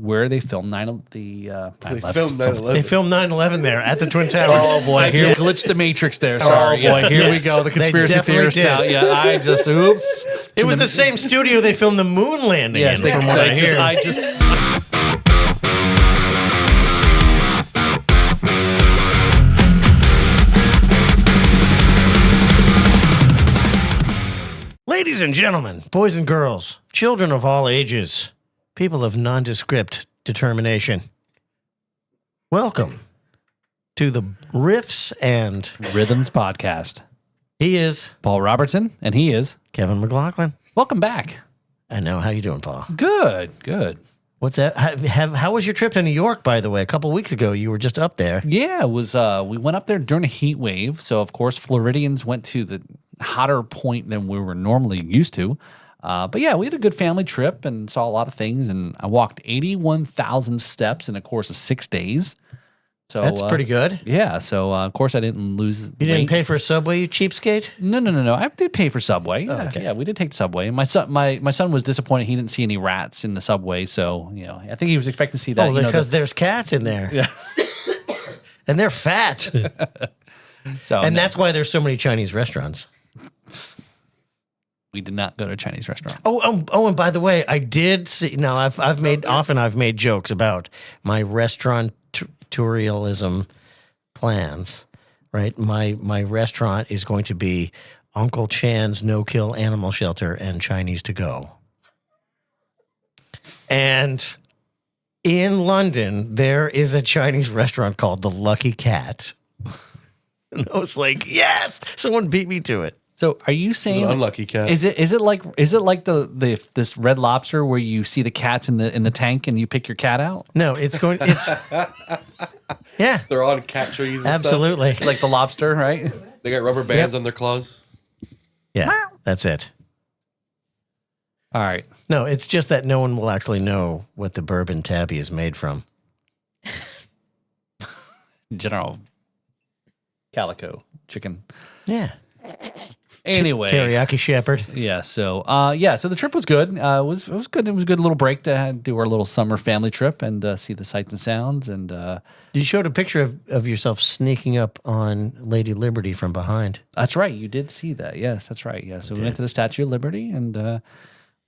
where they filmed 9/11. They filmed 9/11 there at the Twin Towers. Oh boy, here glitched the Matrix there. Sorry. Oh boy, Here we go. The conspiracy theorists now. Yeah, I just oops. It was the same studio they filmed the moon landing in, from what I hear. Ladies and gentlemen, boys and girls, children of all ages, people of nondescript determination, welcome to the Riffs and Rhythms podcast. He is Paul Robertson, and he is Kevin McLaclin. Welcome back. I know. How you doing, Paul? Good. What's that? How was your trip to New York, by the way? A couple weeks ago, you were just up there. Yeah, it was. We went up there during a heat wave, so of course Floridians went to the hotter point than we were normally used to. But yeah, we had a good family trip and saw a lot of things. And I walked 81,000 steps in a course of 6 days. So that's pretty good. Yeah. So of course I didn't lose. You didn't pay for a Subway, you cheapskate? No. I did pay for Subway. Oh, okay. Yeah, we did take the Subway. And my son was disappointed he didn't see any rats in the Subway. So I think he was expecting to see that. Oh, because there's cats in there. Yeah. And they're fat. That's why there's so many Chinese restaurants. We did not go to a Chinese restaurant. Oh, and by the way, I did see. Now, I've made jokes about my restauratorialism plans. Right, my restaurant is going to be Uncle Chan's no-kill animal shelter and Chinese to go. And in London, there is a Chinese restaurant called the Lucky Cat. And I was like, yes, someone beat me to it. So are you saying an unlucky cat? Is it like this Red Lobster where you see the cats in the tank and you pick your cat out? No, it's yeah. They're on cat trees and absolutely. stuff. Like the lobster, right? They got rubber bands on their claws. Yeah, that's it. All right. No, it's just that no one will actually know what the Bourbon Tabby is made from. General Calico chicken. Yeah. Anyway, teriyaki shepherd. Yeah. So, so the trip was good. It was good. It was a good little break to do our little summer family trip and see the sights and sounds. And you showed a picture of yourself sneaking up on Lady Liberty from behind. That's right. You did see that. Yes, that's right. Yeah. So we went to the Statue of Liberty and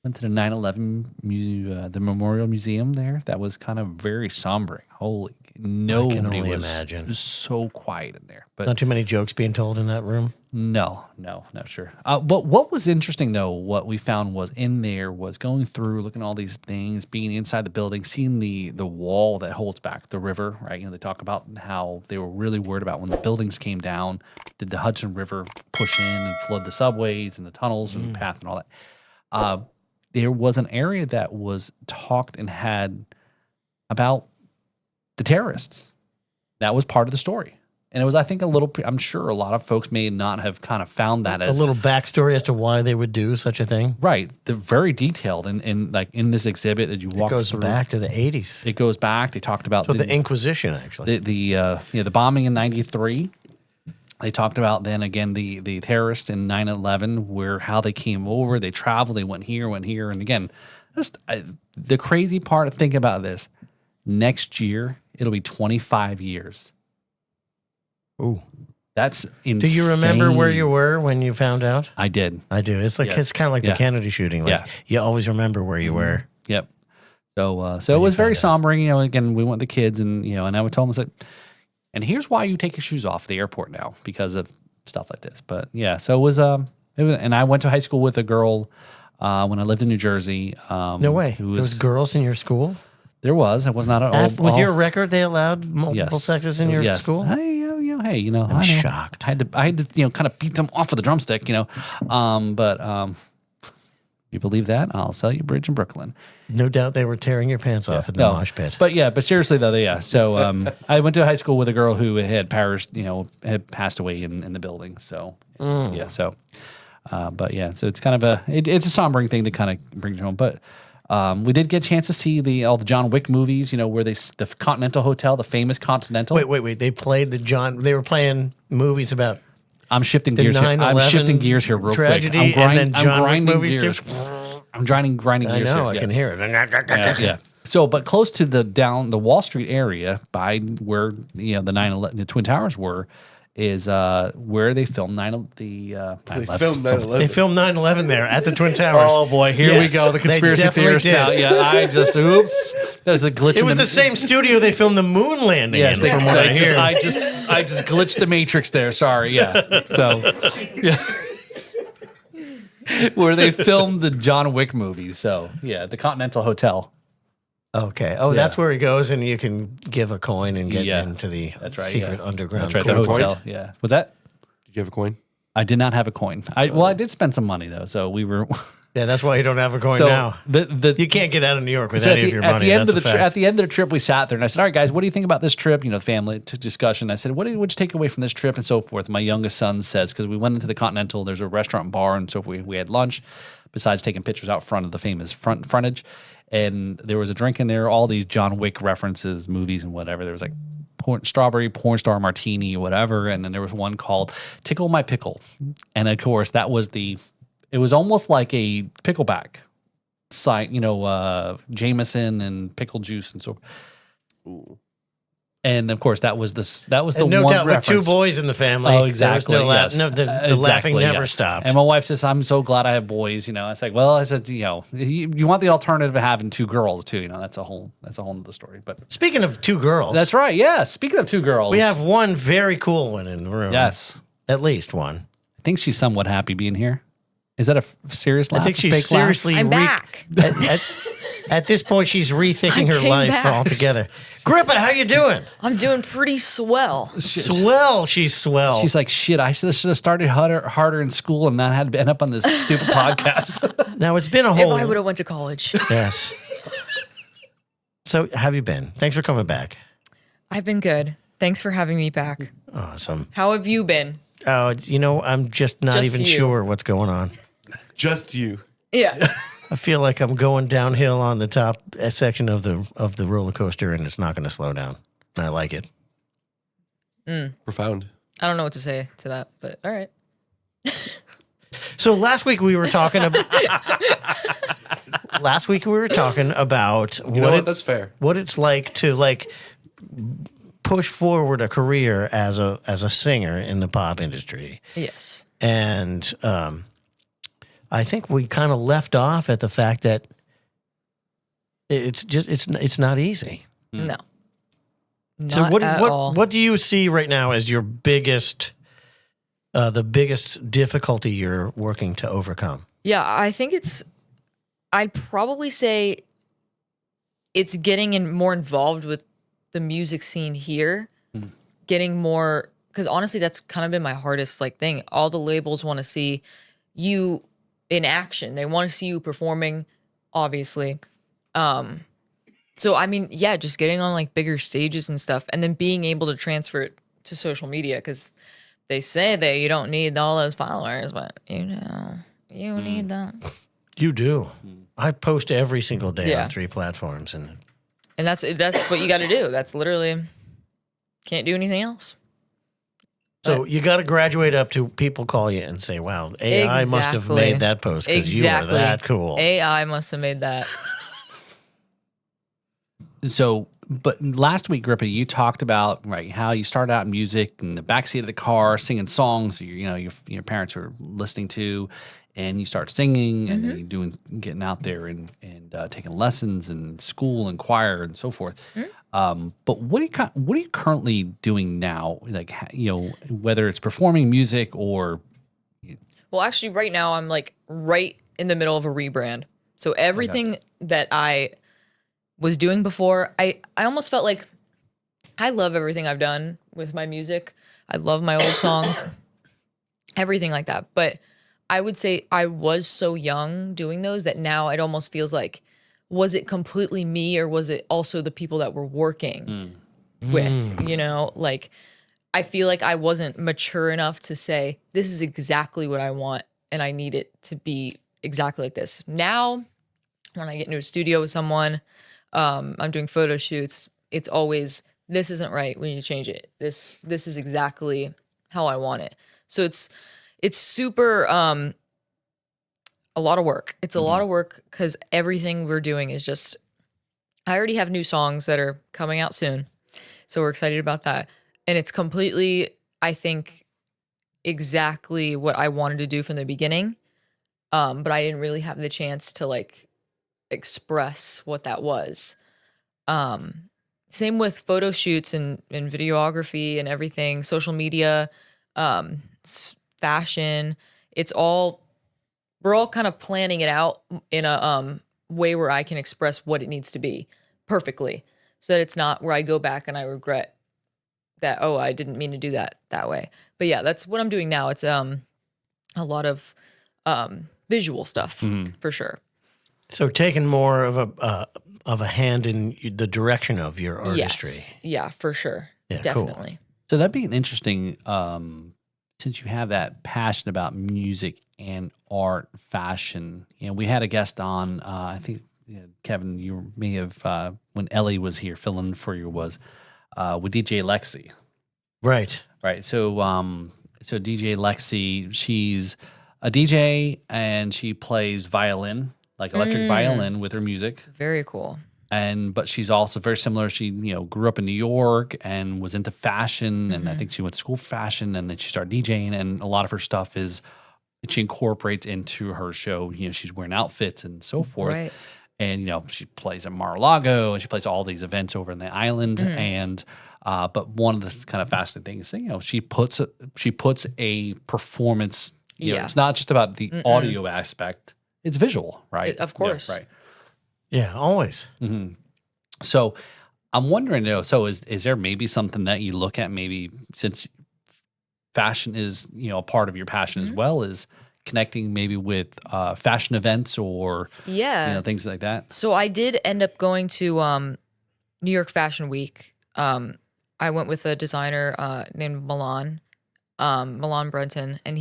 went to the 9/11 the Memorial Museum there. That was kind of very somber. Holy, nobody I can only was imagine. So quiet in there. But not too many jokes being told in that room. No, not sure. But what was interesting though, what we found was in there was going through, looking at all these things, being inside the building, seeing the wall that holds back the river, right? They talk about how they were really worried about when the buildings came down, did the Hudson River push in and flood the subways and the tunnels and the path and all that. There was an area that was talked and had about the terrorists. That was part of the story. And it was, I think, I'm sure a lot of folks may not have kind of found that as a little backstory as to why they would do such a thing. Right. They're very detailed in this exhibit that you walk through. It goes back to the 80s. It goes back. They talked about the Inquisition, actually. The bombing in 93. They talked about then again the terrorists in 9/11, how they came over, they traveled, they went here, and again, just the crazy part of thinking about this. Next year, it'll be 25 years. Ooh, that's insane. Do you remember where you were when you found out? I did. I do. It's like it's kind of like the Kennedy shooting. Like you always remember where you were. Yep. So it was very somber. Again, we went with the kids, and and I would tell them, I said, and here's why you take your shoes off at the airport now because of stuff like this. But yeah, so it was and I went to high school with a girl when I lived in New Jersey. No way. There was girls in your school? There was. It was not an with your record, they allowed multiple sexes in your school? I'm shocked. I had to kind of beat them off with a drumstick, but you believe that? I'll sell you a bridge in Brooklyn. No doubt they were tearing your pants off in the mosh pit. But seriously though, yeah. So I went to high school with a girl who had had passed away in the building. So yeah. So, but yeah. So it's kind of it's a sombering thing to kind of bring home. But we did get a chance to see all the John Wick movies. Where the Continental Hotel, the famous Continental. Wait. They played They were playing movies about. I'm shifting gears here. I'm shifting gears here real tragedy, quick. and then John Wick movies gears. I'm grinding gears. I know. Here. I can hear it. Yeah. but close to the Wall Street area by where the Twin Towers were, is where they filmed They 9/11. filmed 9/11. They filmed 9/11 there at the Twin Towers. Oh boy, here we Yes, go. The they conspiracy definitely theorists did. now. Yeah, I just oops. There's a glitch. It in was the same studio they filmed the moon landing Yes, in, from what I hear. I just glitched the matrix there. Sorry. Yeah. So yeah. Where they filmed the John Wick movies. So yeah, the Continental Hotel. Okay. Oh, Yeah. that's where he goes, and you can give a coin and get Yeah. into the That's right, secret yeah. underground. That's right. The court. hotel. Yeah. Was that? Did you have a coin? I did not have a coin. I did spend some money though. So we were. Yeah, that's why you don't have a coin So now. you You can't get out of New York with So any of your at money. the end That's of the a fact. at the end of the trip, we sat there and I said, "All right, guys, what do you think about this trip?" The family discussion. I said, "What did you take away from this trip?" and so forth. My youngest son says, because we went into the Continental, there's a restaurant and bar, and so we had lunch. Besides taking pictures out front of the famous frontage, and there was a drink in there. All these John Wick references, movies, and whatever. There was like strawberry porn star martini, whatever, and then there was one called Tickle My Pickle, and of course that was it was almost like a pickleback. Jameson and pickle juice and so. Ooh. And of course, that was the And no one doubt reference. with two boys in the family. Oh, there was exactly. no Yes. the Exactly, laughing never yes. stopped. And my wife says, "I'm so glad I have boys." I said, "Well, I said, you want the alternative of having two girls too. That's a whole other story." But Speaking of two girls, that's right. Yeah. Speaking of two girls, we have one very cool one in the room. yes. At least one. I think she's somewhat happy being here. Is that a serious laugh? I think A she's fake laugh? seriously I'm back. At this point, she's rethinking I her came life back. altogether. Grippa, how you doing? I'm doing pretty swell. Swell. She's swell. She's like, shit, I should have started harder in school and not had to end up on this stupid podcast. Now it's been a If whole. I would have went to college. Yes. So, how have you been? Thanks for coming back. I've been good. Thanks for having me back. Awesome. How have you been? Oh, I'm just not Just even you. sure what's going on. Just you. Yeah. I feel like I'm going downhill on the top section of the roller coaster, and it's not going to slow down. And I like it. Profound. I don't know what to say to that, but all right. So last week we were talking about. You know what? That's fair. what it's like to push forward a career as a singer in the pop industry. Yes. And I think we kind of left off at the fact that it's not easy. No. Not So at all. what do you see right now as your biggest the biggest difficulty you're working to overcome? Yeah, I think I'd probably say it's getting more involved with the music scene here, getting more, because honestly, that's kind of been my hardest thing. All the labels want to see you in action. They want to see you performing, obviously. So I mean, yeah, just getting on bigger stages and stuff, and then being able to transfer it to social media, because they say that you don't need all those followers, but you need them. You do. I post every single day Yeah. on 3 platforms, and And that's what you got to do. That's literally, can't do anything else. so you got to graduate up to people call you and say, "Wow, AI must have Exactly. made that post because you are that cool." AI must have made that. So, but last week, Grippa, you talked about how you started out in music in the backseat of the car, singing songs your parents were listening to, and you start singing, and then you're getting out there and taking lessons in school and choir and so forth. But what are you currently doing now? Whether it's performing music or Well, actually, right now I'm right in the middle of a rebrand. So everything that I was doing before, I almost felt like I love everything I've done with my music. I love my old songs, everything like that. But I would say I was so young doing those that now it almost feels like, was it completely me or was it also the people that we're working with, I feel like I wasn't mature enough to say, this is exactly what I want and I need it to be exactly like this. Now, when I get into a studio with someone, I'm doing photo shoots, it's always, this isn't right, we need to change it. This is exactly how I want it. So it's super a lot of work. It's a lot of work because everything we're doing is just, I already have new songs that are coming out soon. So we're excited about that. And it's completely, I think, exactly what I wanted to do from the beginning. But I didn't really have the chance to like express what that was. Same with photo shoots and videography and everything, social media, fashion. We're all kind of planning it out in a way where I can express what it needs to be perfectly, so that it's not where I go back and I regret that, oh, I didn't mean to do that way. But yeah, that's what I'm doing now. It's a lot of visual stuff for sure. So taking more of a hand in the direction of your artistry. Yes. Yeah, for sure. Yeah, definitely. cool. So that'd be an interesting, since you have that passion about music and art, fashion. You know, we had a guest on, I think, Kevin, you may have, when Ellie was here filling for you, was with DJ Lexi. Right. Right. So, so DJ Lexi, she's a DJ and she plays violin, like electric violin with her music. Very cool. But she's also very similar. She, grew up in New York and was into fashion, and I think she went to school for fashion, and then she started DJing, and a lot of her stuff is she incorporates into her show. She's wearing outfits and so forth. Right. And she plays at Mar-a-Lago, and she plays all these events over in the island. And but one of the kind of fascinating things, she puts a performance. It's not just about the audio aspect; it's visual, right? Of course, right. Yeah, always. Mm-hmm. So I'm wondering, so is there maybe something that you look at, maybe since fashion is, a part of your passion as well, is connecting maybe with fashion events or things like that? So I did end up going to New York Fashion Week. I went with a designer named Milan Brenton, and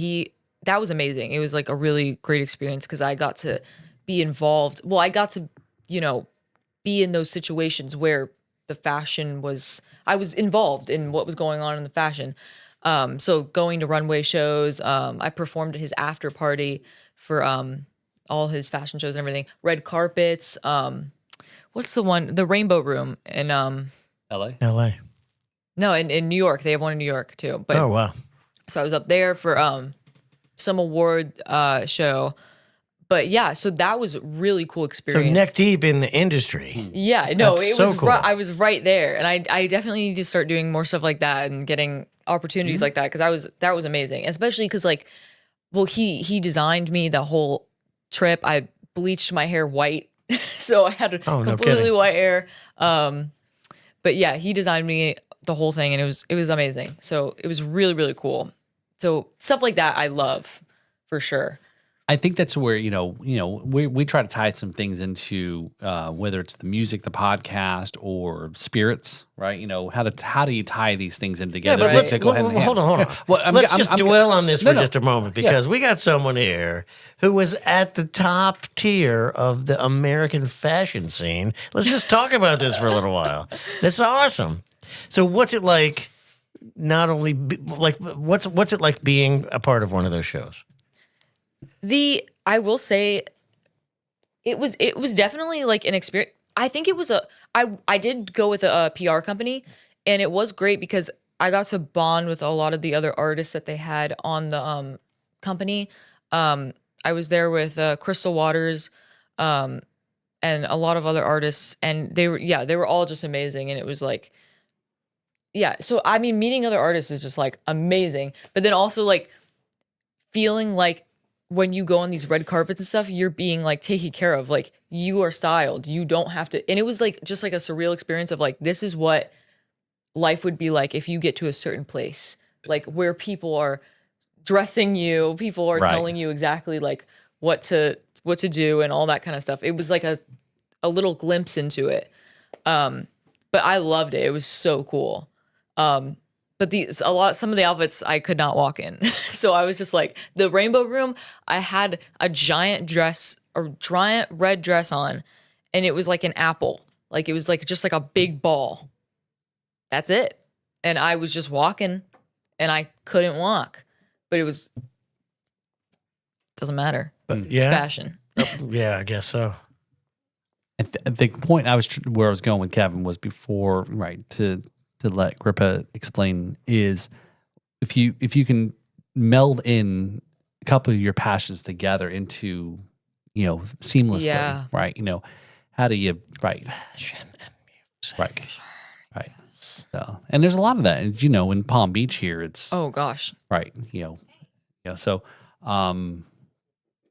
that was amazing. It was like a really great experience because I got to be involved. Well, I got to be in those situations where the fashion I was involved in what was going on in the fashion. So going to runway shows, I performed at his after party for all his fashion shows and everything. Red carpets. What's the one? The Rainbow Room in LA? LA. No, in New York. They have one in New York too. But, oh, wow. So I was up there for some award show. But yeah, so that was a really cool experience. So neck deep in the industry. Yeah, no, That's it so was cool. I was right there, and I definitely need to start doing more stuff like that and getting opportunities like that because that was amazing, especially because he designed me the whole trip. I bleached my hair white, so I had completely white hair. But yeah, he designed me the whole thing, and it was amazing. So it was really really cool. So stuff like that I love for sure. I think that's where we try to tie some things into whether it's the music, the podcast, or spirits, right? How do you tie these things in together? Yeah, but hold on. Let's just dwell on this for just a moment because we got someone here who was at the top tier of the American fashion scene. Let's just talk about this for a little while. That's awesome. So, what's it like? Not only what's it like being a part of one of those shows? I will say it was definitely like an experience. I think it was I did go with a PR company, and it was great because I got to bond with a lot of the other artists that they had on the company. I was there with Crystal Waters and a lot of other artists, and they were all just amazing, and it was like so I mean meeting other artists is just like amazing, but then also like feeling like when you go on these red carpets and stuff, you're being like taken care of. Like you are styled. You don't have to. And it was like just like a surreal experience of like, this is what life would be like if you get to a certain place, like where people are dressing you, people are telling you exactly like what to do and all that kind of stuff. It was like a little glimpse into it. But I loved it. It was so cool. But some of the outfits I could not walk in. So I was just like, the Rainbow Room, I had a giant red dress on, and it was like an apple. Like it was like just like a big ball. That's it. And I was just walking, and I couldn't walk. But doesn't matter. But It's fashion. Yeah, I guess so. the point where I was going with Kevin was before, right? To let Grippa explain is if you can meld in a couple of your passions together into seamlessly, right? How do you Fashion and music. Right. So, and there's a lot of that, and in Palm Beach here, it's Oh gosh. right. So,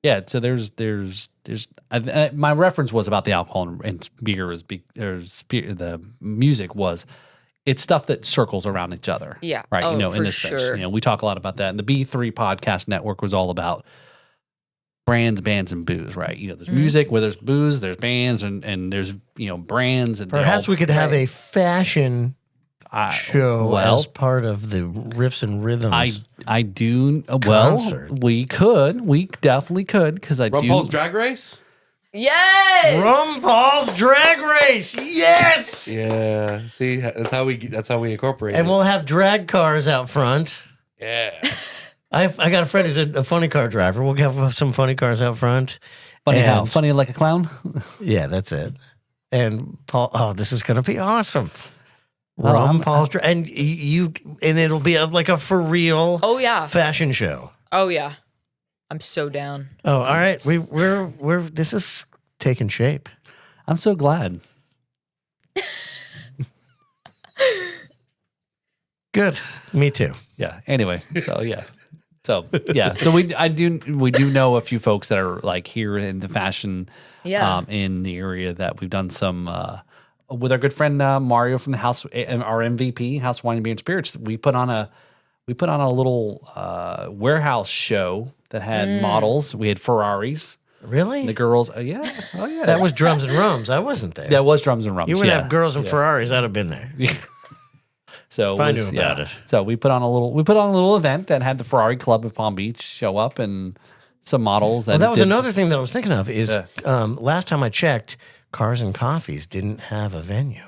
yeah. So there's my reference was about the alcohol and beer the music was. It's stuff that circles around each other. Yeah. Right. Oh, in for this sure. space. We talk a lot about that. And the B3 podcast network was all about brands, bands, and booze, right? There's music where there's booze, there's bands, and there's, brands. And Perhaps we could have a fashion show as part of the Riffs and Rhythms. I do. Concert. Well, we definitely could, because I do. RuPaul's Drag Race? Yes. RuPaul's Drag Race. Yes. Yeah. See, that's how we incorporate And it. we'll have drag cars out front. Yeah. I got a friend who's a funny car driver. We'll have some funny cars out front. Funny And- how? Funny like a clown? Yeah, that's it. And Paul, this is going to be awesome. I'm- Paul's and and it'll be like a for real Oh yeah. fashion show. Oh yeah. I'm so down. Oh, all right. We're this is taking shape. I'm so glad. Good. Me too. Yeah. Anyway, so yeah. So yeah. So we do know a few folks that are like here in the fashion in the area that we've done some with our good friend Mario from the house, our MVP, House Wine and Beer and Spirits. We put on a little warehouse show that had models. We had Ferraris. Really? The girls, yeah. Oh yeah. That was Drums and Rums. I wasn't there. That was Drums and Rums. You would yeah. have girls and Ferraris. I'd have been there. So If I knew about it. So we put on a little event that had the Ferrari Club of Palm Beach show up and some models. Well, and that was did another thing that I was thinking of is Yeah. last time I checked, Cars and Coffees didn't have a venue.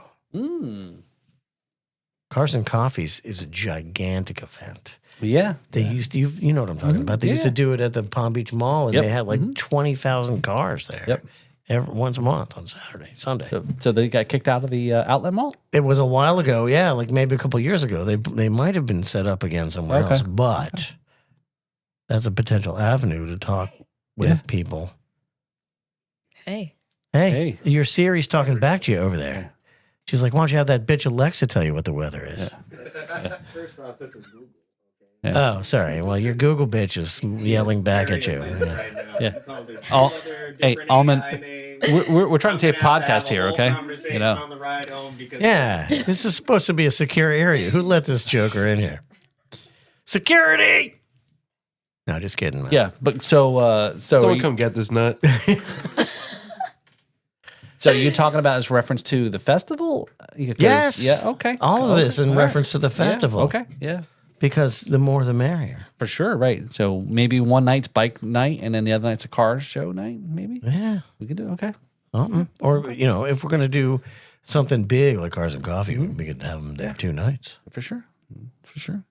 Cars and Coffees is a gigantic event. Yeah. They used to, you know what I'm talking about. They used to do it at the Palm Beach Mall, and Yep. they had like 20,000 cars there. Yep. Once a month on Sunday. So they got kicked out of the outlet mall? It was a while ago, yeah, like maybe a couple years ago. They might have been set up again somewhere Okay. else, but that's a potential avenue to talk with people. Hey. Hey, your Siri's talking back to you over there. She's like, why don't you have that bitch Alexa tell you what the weather is? First off, this is Google. Oh, sorry. Well, your Google bitch is yelling back at you. Yeah. Hey, Almond, we're trying to take a podcast here, okay? On the ride home because Yeah, this is supposed to be a secure area. Who let this joker in here? Security! No, just kidding. Man. Yeah, but so Someone come get this nut. so you're talking about as reference to the festival? Because- Yes. Yeah. Okay. All of this in All right. reference to the festival. Yeah, okay. Yeah. Because the more the merrier. For sure. Right. So maybe one night's bike night, and then the other night's a car show night. Maybe Yeah. we could do. Okay. Or, if we're going to do something big like Cars and Coffee, we could have them there 2 nights. For sure. For sure.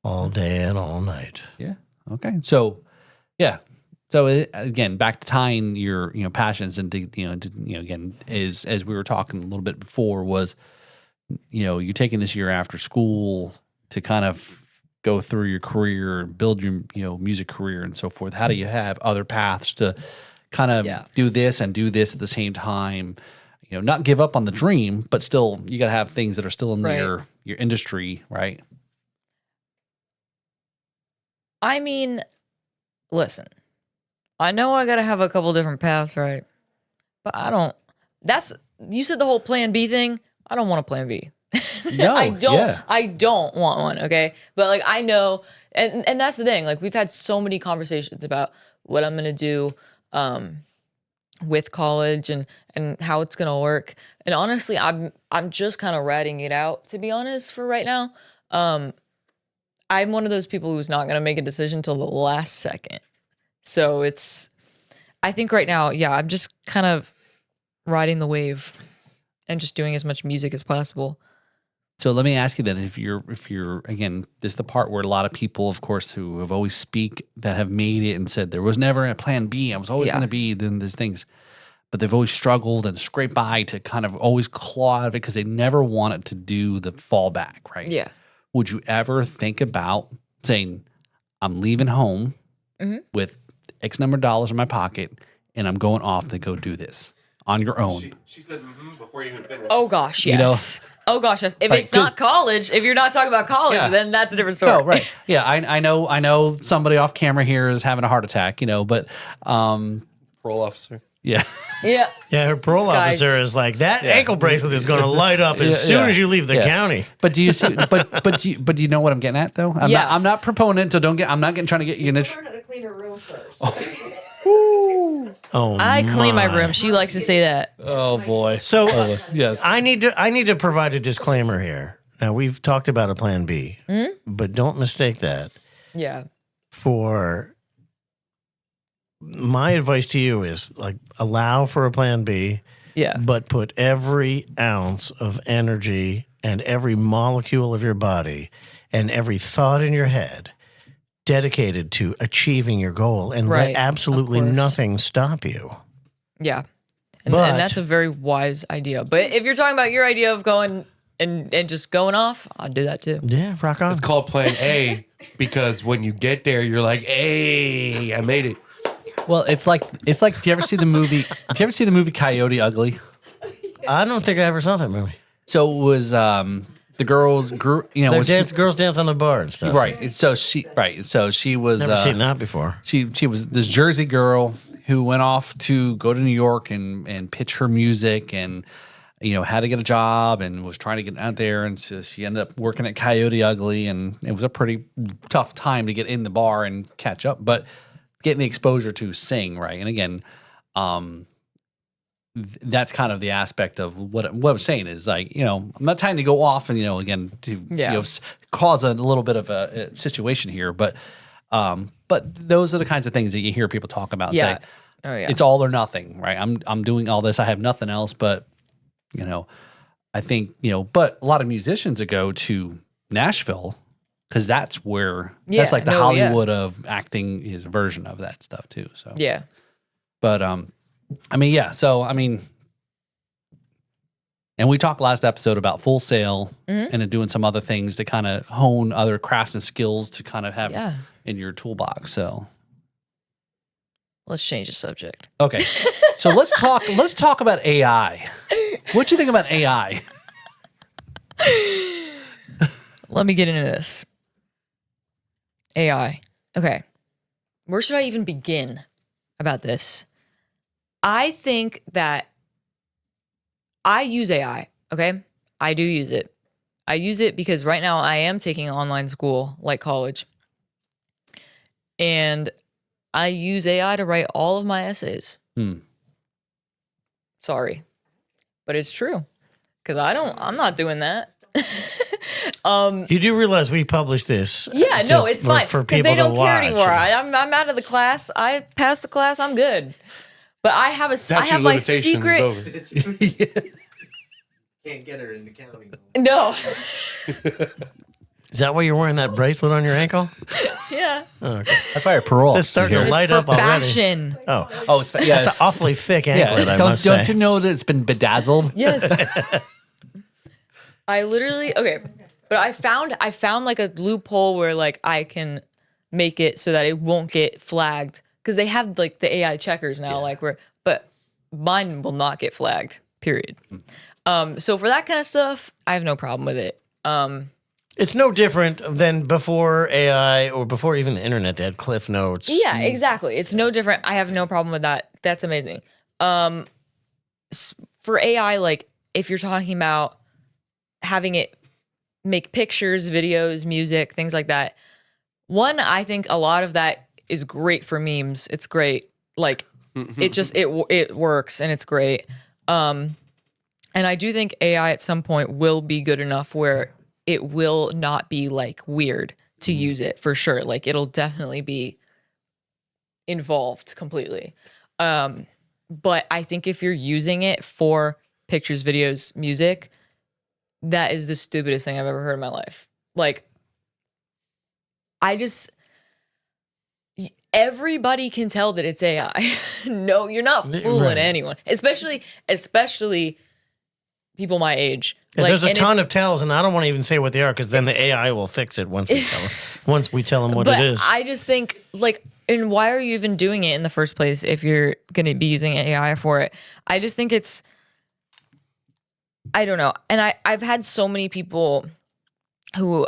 All day and all night. Yeah. Okay. So, yeah. So again, back to tying your passions into again is as we were talking a little bit before was you're taking this year after school to kind of go through your career, build your music career and so forth. How do you have other paths to kind of do this and do this at the same time? Not give up on the dream, but still you got to have things that are still in your industry, right? I mean, listen, I know I got to have a couple different paths, right? But you said the whole plan B thing. I don't want a plan B. No, I don't want one, okay? But like I know and that's the thing. Like we've had so many conversations about what I'm going to do with college and how it's going to work. And honestly, I'm just kind of writing it out, to be honest, for right now. I'm one of those people who's not going to make a decision till the last second. So I think right now, I'm just kind of riding the wave and just doing as much music as possible. So let me ask you then, if you're again, this is the part where a lot of people, of course, who have always speak that have made it and said there was never a plan B. I was always going to be doing these things. but they've always struggled and scraped by to kind of always claw out of it because they never wanted to do the fallback, right? Yeah. Would you ever think about saying, I'm leaving home with X number of dollars in my pocket and I'm going off to go do this on your own? She said before you even finished. Oh gosh, You know? yes. Oh gosh, yes. If Right, it's not college, if you're not talking about college, Yeah. then that's a different story. Oh, right. Yeah, I know somebody off camera here is having a heart attack, but Parole officer. yeah. Yeah. Yeah, her parole Guys. officer is like, that ankle bracelet is going to light up as soon as you leave the Yeah. county. But do you see? But do you know what I'm getting at though? Yeah. I'm not proponent, so don't get. I'm not getting trying to get you in it. Learn how to clean her room first. Oh, I clean my room. She likes to say that. Oh boy. So Yes. I need to provide a disclaimer here. Now we've talked about a plan B, but don't mistake that Yeah. for my advice to you is like allow for a plan B, Yeah. but put every ounce of energy and every molecule of your body and every thought in your head dedicated to achieving your goal and Right, let absolutely of course. nothing stop you. Yeah. And But- that's a very wise idea. But if you're talking about your idea of going and just going off, I'd do that too. Yeah, rock on. It's called Plan A because when you get there, you're like, "Hey, I made it." Well, it's like. Do you ever see the movie? Do you ever see the movie Coyote Ugly? I don't think I ever saw that movie. So it was the girls grew. Girls dance on the bar and stuff. Right. So she was. Never seen that before. She was this Jersey girl who went off to go to New York and pitch her music and had to get a job and was trying to get out there, and so she ended up working at Coyote Ugly, and it was a pretty tough time to get in the bar and catch up, but getting the exposure to sing, right? And again, that's kind of the aspect of what I'm saying is like, I'm not trying to go off and again to cause a little bit of a situation here, but those are the kinds of things that you hear people talk about. And Yeah. say, Oh yeah. it's all or nothing, right? I'm doing all this. I have nothing else, but I think but a lot of musicians that go to Nashville because that's where that's like the Hollywood of acting is a version of that stuff too. So Yeah. but So and we talked last episode about Full Sail and then doing some other things to kind of hone other crafts and skills to kind of have in your toolbox. So Let's change the subject. okay, so let's talk about AI. What do you think about AI? Let me get into this. AI. Okay. Where should I even begin about this? I think that I use AI, okay? I do use it. I use it because right now I am taking online school like college. And I use AI to write all of my essays. Sorry. But it's true. Because I'm not doing that. You do realize we published this? Yeah, no, it's fine. for Because people they don't to care watch. anymore. I'm out of the class. I passed the class. I'm good. But I have Statute my limitations secret. is over. Can't get her in the county. No. Is that why you're wearing that bracelet on your ankle? Yeah. Oh, okay. That's why your parole. It's starting to here. light It's for up already. fashion. Oh, It's that's an awfully thick anklet, I must don't say. you know that it's been bedazzled? Yes. I literally but I found like a loophole where like I can make it so that it won't get flagged because they have like the AI checkers now, but mine will not get flagged. Period. So for that kind of stuff, I have no problem with it. It's no different than before AI or before even the internet. They had Cliff Notes. Yeah, exactly. It's no different. I have no problem with that. That's amazing. For AI, like if you're talking about having it make pictures, videos, music, things like that. One, I think a lot of that is great for memes. It's great. Like it works and it's great. And I do think AI at some point will be good enough where it will not be like weird to use it for sure. Like it'll definitely be involved completely. But I think if you're using it for pictures, videos, music, that is the stupidest thing I've ever heard in my life. Like, everybody can tell that it's AI. No, you're not fooling Right. anyone, especially people my age. Yeah, there's a and ton it's- of tells, and I don't want to even say what they are because then the AI will fix it once we tell them what But it is. I just think and why are you even doing it in the first place if you're going to be using AI for it? I just think I don't know. And I've had so many people who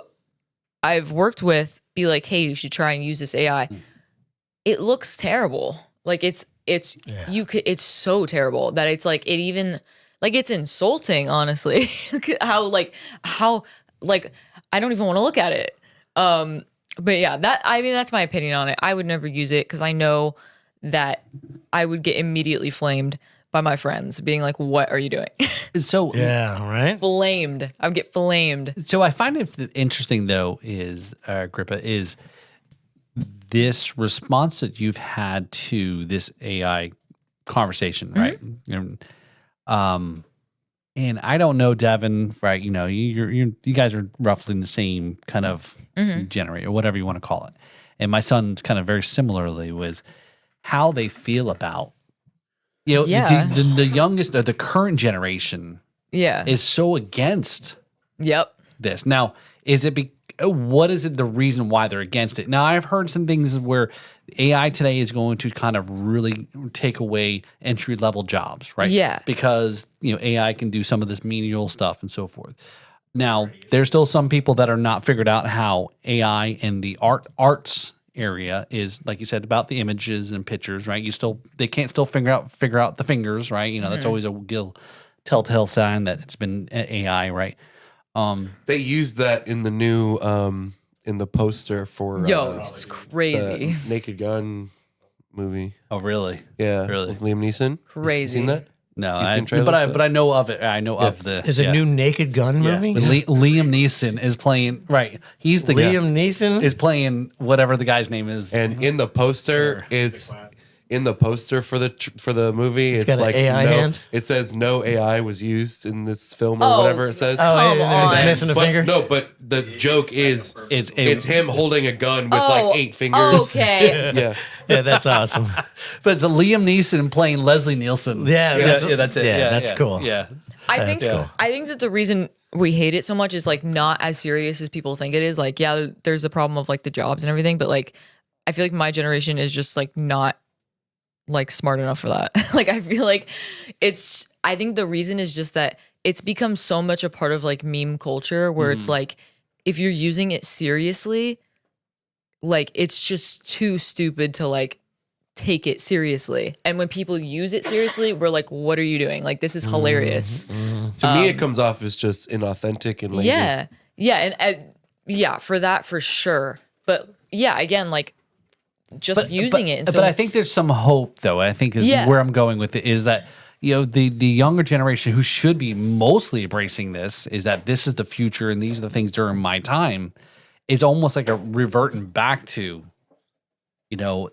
I've worked with be like, hey, you should try and use this AI. It looks terrible. Like it's so terrible that it's like, it even, like, it's insulting, honestly. how I don't even want to look at it. But yeah, that's my opinion on it. I would never use it because I know that I would get immediately flamed by my friends being like, what are you doing? So yeah, right? Flamed. I would get flamed. So I find it interesting, though, is Grippa, is this response that you've had to this AI conversation, right? And I don't know, Devin, right? You know, you guys are roughly in the same kind of generation, or whatever you want to call it. And my son's kind of very similarly was how they feel about, you know, the youngest or the current generation Yeah. is so against Yep. this. Now, what is it the reason why they're against it? Now, I've heard some things where AI today is going to kind of really take away entry level jobs, right? Yeah. Because, you know, AI can do some of this menial stuff and so forth. Now, there's still some people that are not figured out how AI in the arts area is, like you said, about the images and pictures, right? They can't still figure out the fingers, right? You know, that's always a telltale sign that it's been AI, right? They used that in the new in the poster for It's crazy. the Naked Gun movie. Oh, really? Yeah, Really? with Liam Neeson. Crazy. You seen that? No, You seen trailers but for that? I know of it. I know of the. There's a new Naked Gun movie? But Liam Neeson is playing. Right, he's the guy. Liam Neeson? Is playing whatever the guy's name is. And in the poster, for the movie, it's got an like AI hand? It says no AI was used in this film or Oh. whatever it says. Come he's on. missing a finger? No, but the joke is It's him holding a gun with like 8 fingers. Okay. Yeah. Yeah, that's awesome. but it's a Liam Neeson playing Leslie Nielsen. Yeah, that's that's- it. yeah, that's cool. Yeah, I think cool. I think that the reason we hate it so much is like not as serious as people think it is. Like, yeah, there's the problem of like the jobs and everything, but like I feel like my generation is just like not like smart enough for that. Like I feel like I think the reason is just that it's become so much a part of like meme culture where it's like if you're using it seriously, like it's just too stupid to like take it seriously. And when people use it seriously, we're like, what are you doing? Like this is hilarious. To me, it comes off as just inauthentic and lazy. Yeah. Yeah. And yeah, for that, for sure. But yeah, again, like just using it. And so, but I think there's some hope, though. I think is Yeah. where I'm going with it is that, you know, the younger generation who should be mostly embracing this is that this is the future and these are the things during my time. It's almost like a reverting back to, Yeah.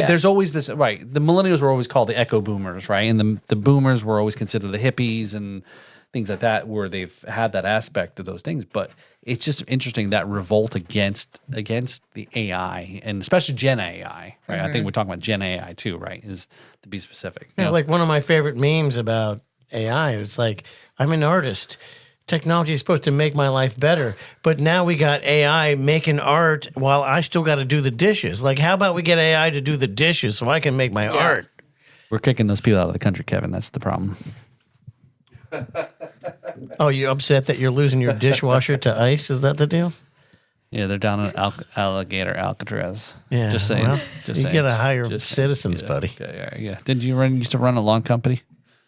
there's always this, right? The millennials were always called the echo boomers, right? And the boomers were always considered the hippies and things like that, where they've had that aspect of those things. But it's just interesting, that revolt against the AI and especially Gen AI, right? I think we're talking about Gen AI too, right? Is to be specific. Yeah, like one of my favorite memes about AI is like, I'm an artist. Technology is supposed to make my life better, but now we got AI making art while I still got to do the dishes. Like, how about we get AI to do the dishes so I can make my art? We're kicking those people out of the country, Kevin. That's the problem. Oh, you're upset that you're losing your dishwasher to ice? Is that the deal? Yeah, they're down in Alligator Alcatraz. Yeah. Just saying. Well, just you saying. gotta hire Just citizens, yeah, buddy. Okay, yeah. Did you used to run a lawn company?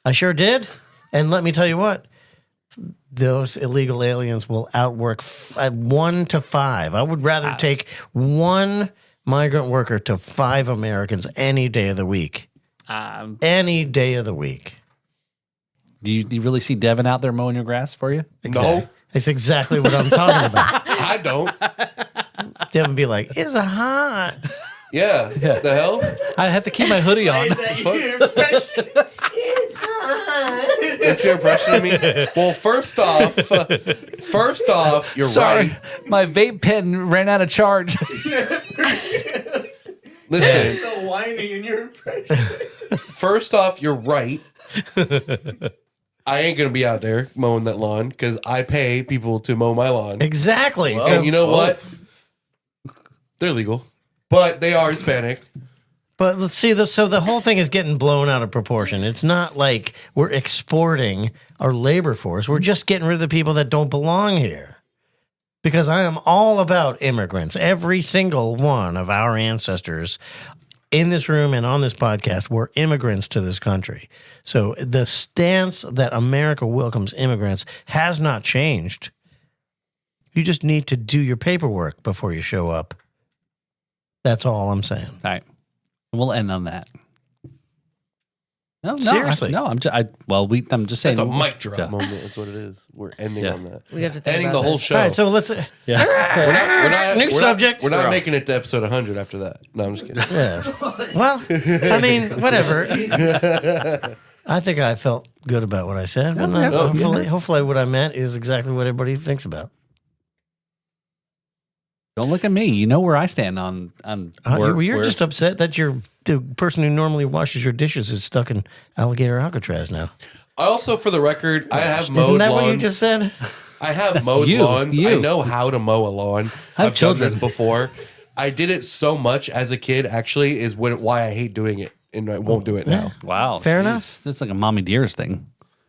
I sure did. And let me tell you what, those illegal aliens will outwork 1 to 5. I would rather take 1 migrant worker to 5 Americans any day of the week. Any day of the week. Do you really see Devin out there mowing your grass for you? No, That's exactly what I'm talking about. I don't. Devin be like, it's a hot. Yeah. The hell? I have to keep my hoodie on. That's your impression of me? Well, first off, you're Sorry, right. my vape pen ran out of charge. Listen, So whiny in your impression. first off, you're right. I ain't gonna be out there mowing that lawn because I pay people to mow my lawn. Exactly. And you know what? They're legal, but they are Hispanic. But let's see. So the whole thing is getting blown out of proportion. It's not like we're exporting our labor force. We're just getting rid of the people that don't belong here. Because I am all about immigrants. Every single one of our ancestors in this room and on this podcast were immigrants to this country. So the stance that America welcomes immigrants has not changed. You just need to do your paperwork before you show up. That's all I'm saying. All right. We'll end on that. No, Seriously. I'm just saying. That's a mic drop Yeah. moment. That's what it is. We're ending Yeah. on that. We have to think Ending about the whole this. show. All right, so let's. Yeah. New subject. We're not making it to episode 100 after that. No, I'm just kidding. Yeah. Well, I mean, whatever. I think I felt good about what I said, but hopefully what I meant is exactly what everybody thinks about. Don't look at me. You know where I stand on You're just upset that the person who normally washes your dishes is stuck in alligator Alcatraz now. I also, for the record, I have mowed Isn't that lawns. what you just said? I have mowed You. lawns. I know how to mow a lawn. I have I've done this children. before. I did it so much as a kid, actually, is why I hate doing it, and I won't do it now. Wow. Fair jeez. enough. That's like a mommy dearest thing.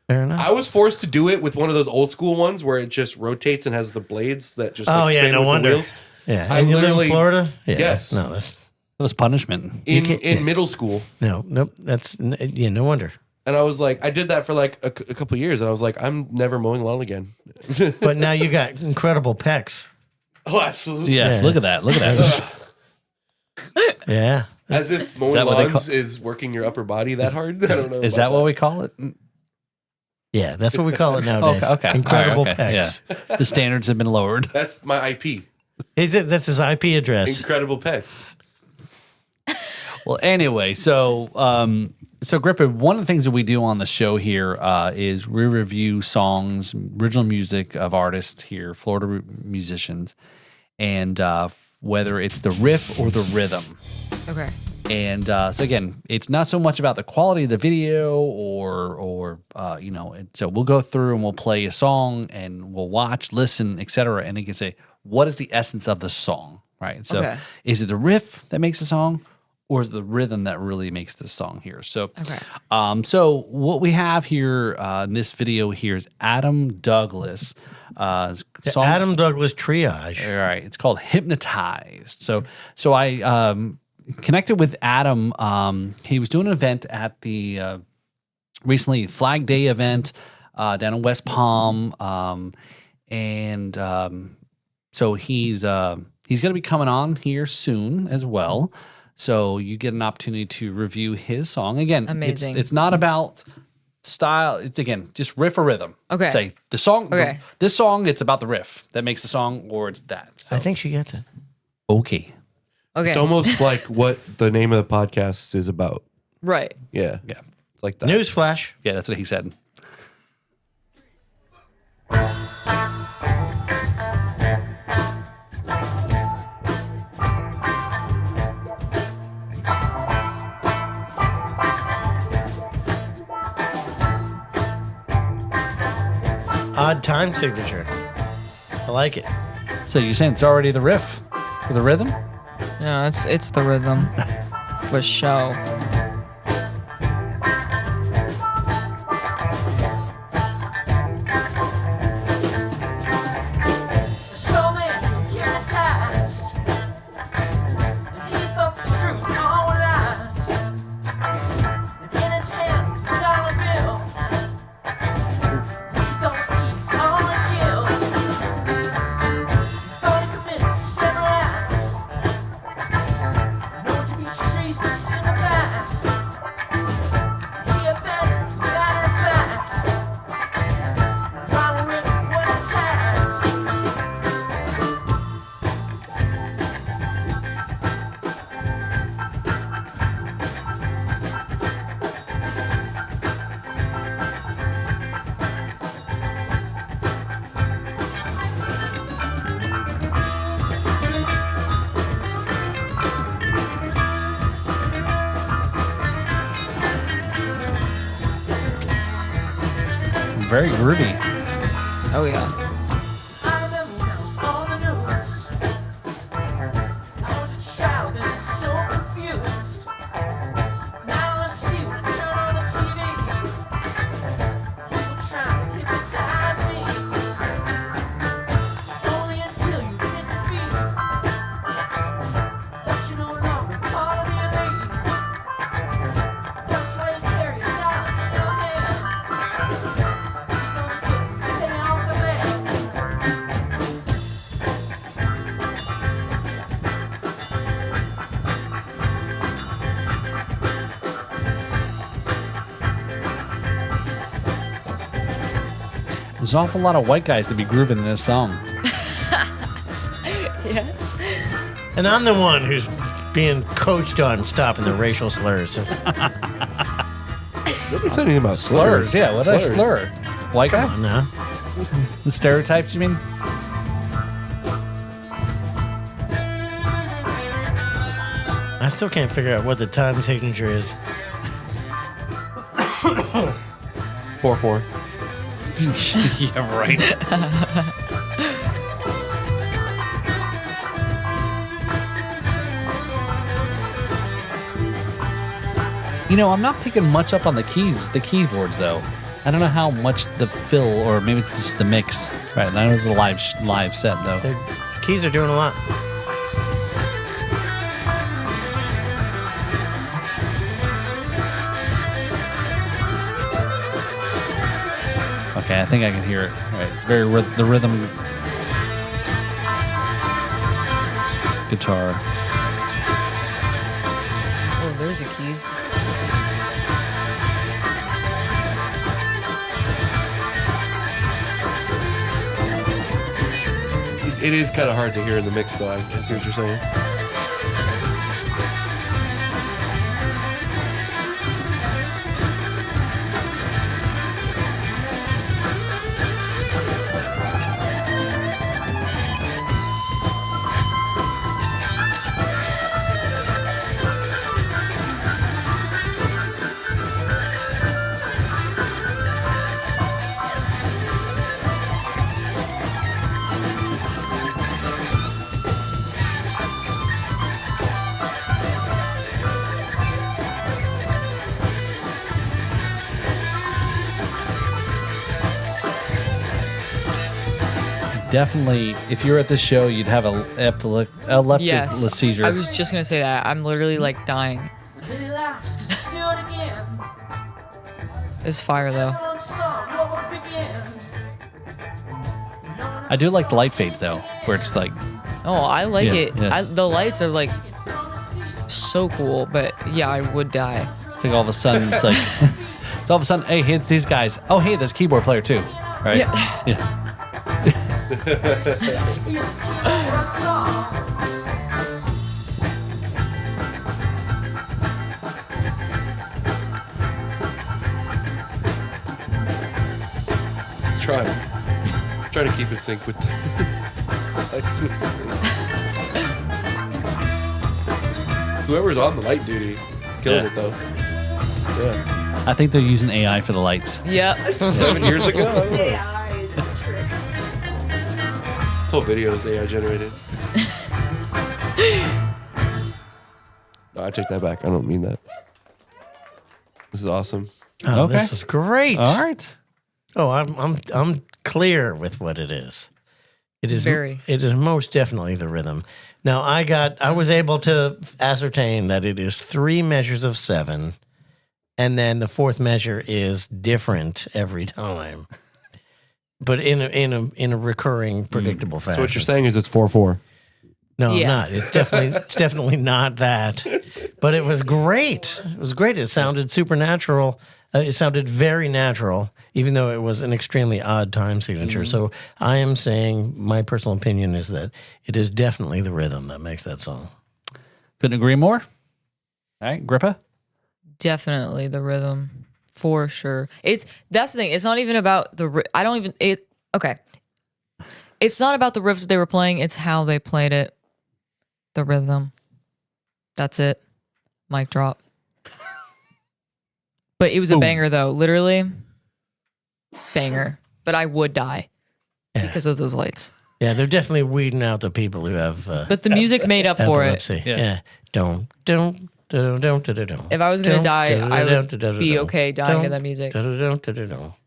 Fair enough. I was forced to do it with one of those old school ones where it just rotates and has the blades that just Oh, like, yeah, spin no with wonder. the wheels. Yeah, I and you live in literally- Florida? Yeah. Yes. No, that's It was punishment. In middle school. nope. That's no wonder. And I was like, I did that for like a couple of years, and I was like, I'm never mowing lawn again. But now you got incredible pecs. Oh, absolutely. Yeah, Yeah. Look at that. Look at that. Yeah. As if mowing that what they lawns is working your upper body that hard. I don't know. Is about that what we call it? Yeah, that's what we call it nowadays. Okay. Incredible All right, okay. pecs. Yeah. The standards have been lowered. That's my IP. That's his IP address. Incredible pecs. Well, anyway, so Grippa, one of the things that we do on the show here is we review songs, original music of artists here, Florida musicians, and whether it's the riff or the rhythm. Okay. And so again, it's not so much about the quality of the video or so we'll go through and we'll play a song and we'll watch, listen, etc. And you can say, what is the essence of the song, right? So Okay. is it the riff that makes the song or is it the rhythm that really makes the song here? So, Okay. So what we have here in this video here is Adam Douglas. The Song. Adam Douglas triage. All right, it's called Hypnotized. So I connected with Adam. He was doing an event at the recently Flag Day event down in West Palm, so he's going to be coming on here soon as well. So you get an opportunity to review his song again. Amazing. It's not about style. It's again just riff or rhythm. Okay. Say the song. Okay. This song, it's about the riff that makes the song, or it's that. So, I think she gets it. okay. Okay. It's almost like what the name of the podcast is about. Right. Yeah. Yeah. It's like that. Newsflash. Yeah, that's what he said. Odd time signature. I like it. So you're saying it's already the riff or the rhythm? No, it's the rhythm. For sure. very groovy. Oh yeah. I remember when I was on the news. I was a child and was so confused. Now I see when I turn on the TV. People trying to hypnotize me. It's only until you get defeated that you're no longer part of the elite. That's why you carry a dollar in your hand. She's only getting paid off the man. There's an awful lot of white guys to be grooving in this song. Yes. And I'm the one who's being coached on stopping the racial slurs. Nobody said anything about slurs. Yeah, what a slur. White guy? Come on now. The stereotypes, you mean? I still can't figure out what the time signature is. 4-4. Yeah, right. You know, I'm not picking much up on the keyboards though. I don't know how much the fill, or maybe it's just the mix. Right, I know it's a live set though. The keys are doing a lot. Okay, I think I can hear it. All right, it's very the rhythm guitar. Oh, there's the keys. It is kind of hard to hear in the mix, though. I see what you're saying. Definitely, if you're at this show, you'd have a epileptic Yes. seizure. I was just gonna say that. I'm literally like dying. Relax, do it again. It's fire though. On song, what would begin? I do like the light fades though, where it's like, Oh, I like Yeah, it. yeah. The lights are like so cool, but yeah, I would die. it's like all of a sudden it's like, it's all of a sudden, hey, it's these guys. Oh, hey, there's a keyboard player too, right? Yeah. Yeah. Let's try. Try to keep in sync with the lights. Whoever's on the light duty is killing Yeah. it, though. Yeah. I think they're using AI for the lights. Yep. 7 years ago? I don't know. eyes is a trick. This whole video is AI generated. No, I take that back. I don't mean that. This is awesome. Oh, Okay. this is great. All right. Oh, I'm clear with what it is. It is Very. It is most definitely the rhythm. Now I was able to ascertain that it is 3 measures of 7, and then the fourth measure is different every time, but in a recurring, predictable fashion. So what you're saying is it's 4-4. No, I'm Yeah. not. It's definitely not that. But it was great. It was great. It sounded supernatural. It sounded very natural, even though it was an extremely odd time signature. So I am saying my personal opinion is that it is definitely the rhythm that makes that song. Couldn't agree more. All right, Grippa. Definitely the rhythm, for sure. That's the thing. It's not even about the. I don't even. Okay. It's not about the riff that they were playing. It's how they played it. The rhythm. That's it. Mic drop. But it was a Boom. banger though. Literally, banger, but I would die Yeah. because of those lights. Yeah, they're definitely weeding out the people who have But the music made up for it. epilepsy. Yeah. Yeah. Don't. If I was gonna die, I would be okay dying to that music.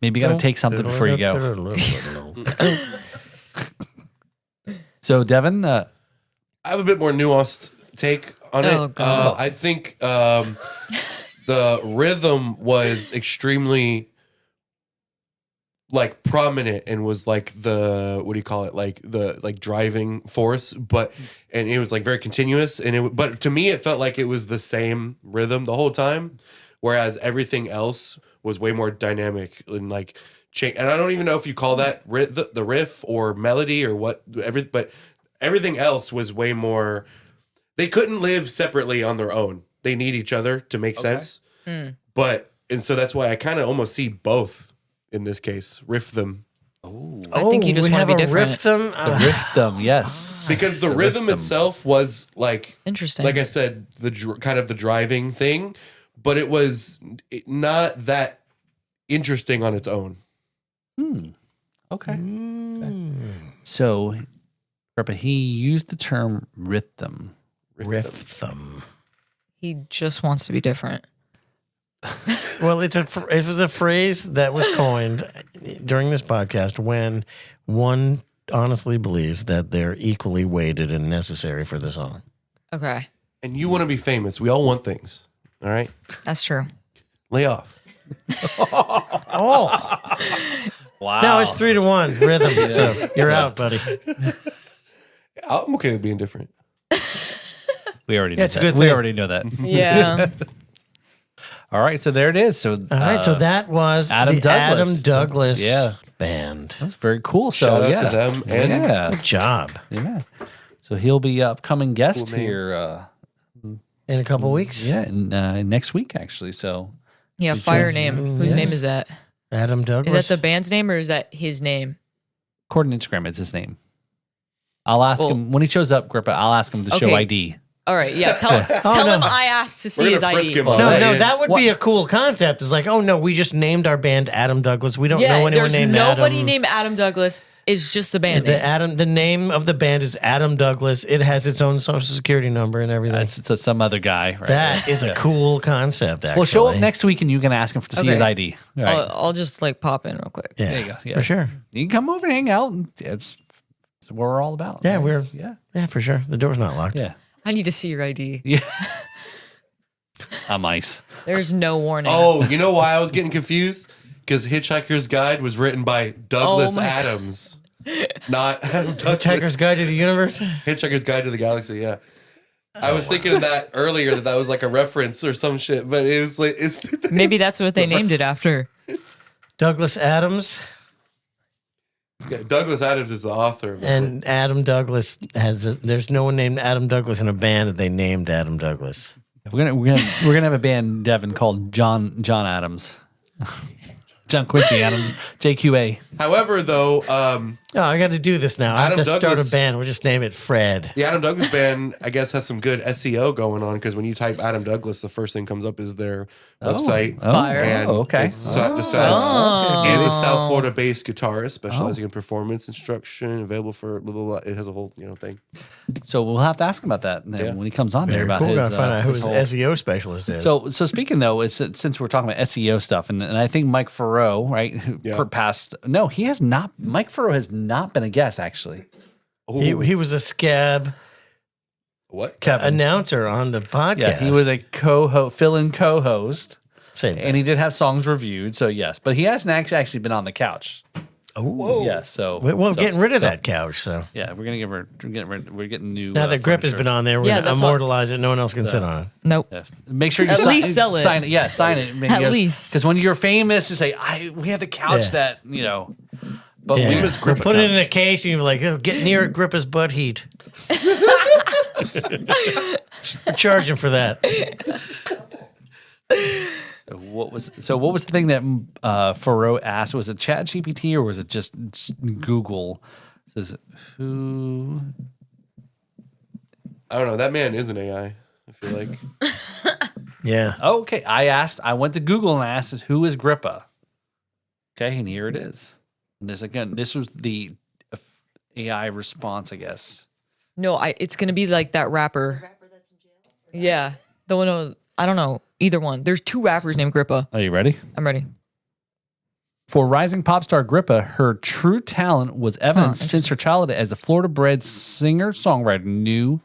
Maybe you got to take something before you go. So, Devin, I have a bit more nuanced take on Oh, it. God. I think the rhythm was extremely like prominent and was like the what do you call it, like the driving force, and it was like very continuous, but to me it felt like it was the same rhythm the whole time, whereas everything else was way more dynamic and like change. And I don't even know if you call that the riff or melody or what, but everything else was way more. They couldn't live separately on their own. They need each other to make sense. And so that's why I kind of almost see both in this case. Riff them. I think you just want to be different. Riff them. the rhythm, yes. Because the rhythm itself was like, Interesting. like I said, kind of the driving thing, but it was not that interesting on its own. Okay. So, Grippa, he used the term rhythm. Riff them. He just wants to be different. Well, it was a phrase that was coined during this podcast when one honestly believes that they're equally weighted and necessary for the song. Okay, And you want to be famous. We all want things. All right? that's true. Lay off. Oh, Wow. no, it's 3-1 rhythm. So you're out, buddy. I'm okay with being different. We already know it's a that. good We thing. already know that. Yeah. All right, so there it is. So, All right, so that was Adam the Douglas. Adam Douglas Yeah. band. that's very cool. So, Shout out yeah. to them. And Yeah. Good job. Yeah. So he'll be upcoming guest Cool name. here. In a couple weeks, Yeah, next week actually. So Yeah, fire name. Whose name is that? Adam Is Douglas. that the band's name or is that his name? according to Instagram, it's his name. I'll ask Well- him when he shows up, Grippa. I'll ask him to show Okay. ID. All right, yeah. Tell no. him I asked to see We're his gonna frisk ID. him on No, that. no, Yeah. that would be a cool concept. It's like, oh no, we just named our band Adam Douglas. We don't know Yeah, anyone there's named nobody Adam. named Adam Douglas. It's just the band name. The name of the band is Adam Douglas. It has its own social security number and everything. It's some other guy. Right? That is a cool concept. Actually, Well, show up next week and you can ask him to see his Okay. ID. All right. I'll just like pop in real quick. Yeah, There you go. Yeah. for sure. You can come over and hang out. And it's what we're all about. Yeah, right? yeah, for sure. The door's not locked. Yeah. I need to see your ID. Yeah. I'm ice. There's no warning. oh, you know why I was getting confused? Because Hitchhiker's Guide was written by Douglas my- Adams, not Adam Douglas. Hitchhiker's Guide to the Universe. Hitchhiker's Guide to the Galaxy. Yeah, I was thinking of that earlier. That was like a reference or some shit, but it was like it's. Maybe that's what they named it after. Douglas Adams Yeah, Douglas Adams is the author of it. and Adam Douglas there's no one named Adam Douglas in a band that they named Adam Douglas. We're gonna have a band, Devin, called John Adams. John Quincy Adams, JQA. However, though, Oh, I got to do this now. I have Adam to start Douglas- a band. We'll just name it Fred. the Adam Douglas band, I guess, has some good SEO going on because when you type Adam Douglas, the first thing comes up is their website. Fire. And okay. it says, Oh. is a South Florida-based guitarist specializing in performance instruction, available for blah blah blah. It has a whole thing. So we'll have to ask him about that then Yeah. when he comes on there Very about cool. his. Gotta find out who his his whole- SEO specialist is. So speaking though, since we're talking about SEO stuff, and I think Mike Farrow, right, who Yeah. passed. No, he has not. Mike Farrow has not been a guest actually. he was a scab What? announcer on the podcast. Yeah, he was a fill-in co-host, Same thing. and he did have songs reviewed. So yes, but he hasn't actually been on the couch. Oh, Yeah, so well, so- getting rid of that couch. So Yeah, we're getting new. now that Grip has furniture. been on there, we're Yeah, gonna that's what- immortalize it. No one else can sit on it. Nope. Yes. Make sure you At sign, least sell it. Sign it. Yeah, sign it. At least. because when you're famous, you say, "We have the couch Yeah. that But Yeah. we miss Grippa Put it in a couch. case, and you're like, "Oh, get near it, Grippa's butt heat." We're charging for that. what was the thing that Farrow asked? Was it Chat GPT or was it just Google? It says who? I don't know. That man is an AI. I feel like. Yeah. Okay, I went to Google and I asked, "Who is Grippa?" Okay, and here it is. And this was the AI response, I guess. No, it's gonna be like that rapper. Yeah, the one. I don't know either one. There's 2 rappers named Grippa. Are you ready? I'm ready. For rising pop star Grippa, her true talent was evident since her childhood as a Florida-bred singer-songwriter knew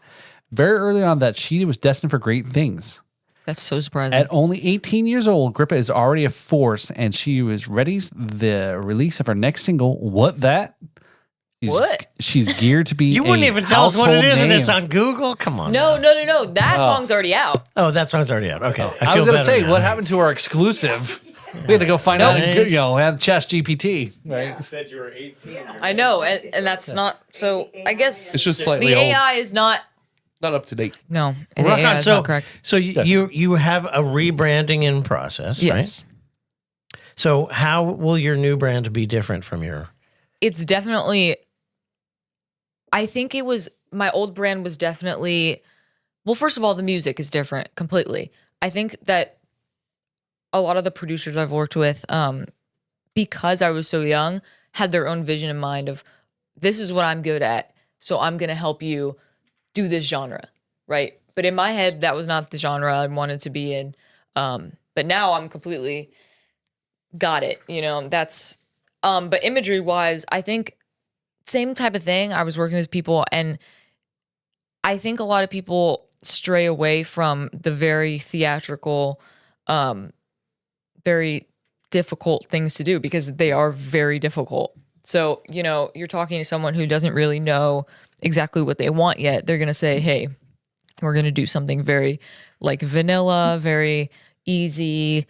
very early on that she was destined for great things. That's so surprising. At only 18 years old, Grippa is already a force, and she was ready the release of her next single, What That? What? She's geared to be You wouldn't a even tell us what it household is, and name. it's on Google. Come on. No. That song's already out. Oh, that song's already out. Okay. I feel was going to better say, now. what happened to our exclusive? We had to go find out, Nope. have Chess GPT, right? Said you were 18. I know, and that's not. So I guess It's just slightly the old, AI is not. not up to date. No, the Rock AI on. is So, not correct. so you have a rebranding in process, Yes, right? So how will your new brand be different from your? it's definitely. I think it was my old brand was definitely. Well, first of all, the music is different completely. I think that a lot of the producers I've worked with, because I was so young, had their own vision in mind of this is what I'm good at, so I'm gonna help you do this genre, right? But in my head, that was not the genre I wanted to be in. But now I'm completely got it. That's but imagery wise, I think same type of thing. I was working with people, and I think a lot of people stray away from the very theatrical, very difficult things to do because they are very difficult. So, you're talking to someone who doesn't really know exactly what they want yet. They're going to say, hey, we're going to do something very like vanilla, very easy.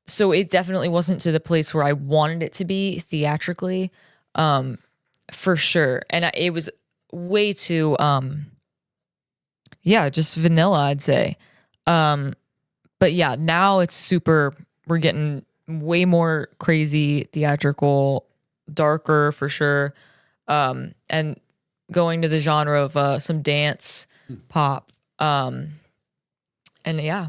So it definitely wasn't to the place where I wanted it to be theatrically, for sure. And it was way too, just vanilla, I'd say. But yeah, now it's super, we're getting way more crazy, theatrical, darker for sure. And going to the genre of some dance, pop. And yeah,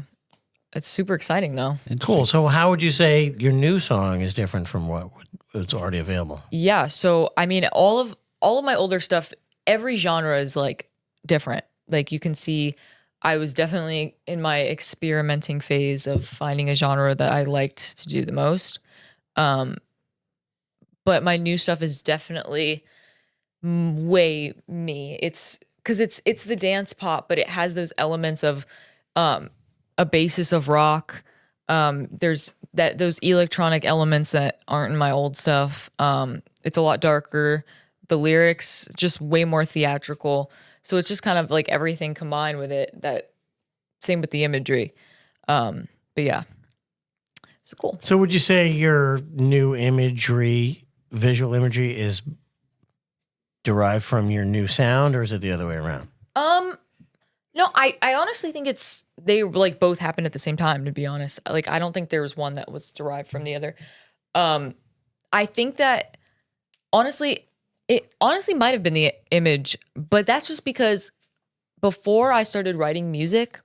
it's super exciting though. Cool. So how would you say your new song is different from what was already available? Yeah, so I mean all of my older stuff, every genre is like different. Like you can see I was definitely in my experimenting phase of finding a genre that I liked to do the most. But my new stuff is definitely way me. It's because it's the dance pop, but it has those elements of a basis of rock. There's those electronic elements that aren't in my old stuff. It's a lot darker. The lyrics just way more theatrical. So it's just kind of like everything combined with it. That same with the imagery. But yeah, so cool. So would you say your new visual imagery is derived from your new sound, or is it the other way around? No, I honestly think they like both happened at the same time, to be honest. Like I don't think there was one that was derived from the other. I think that it honestly might have been the image, but that's just because before I started writing music,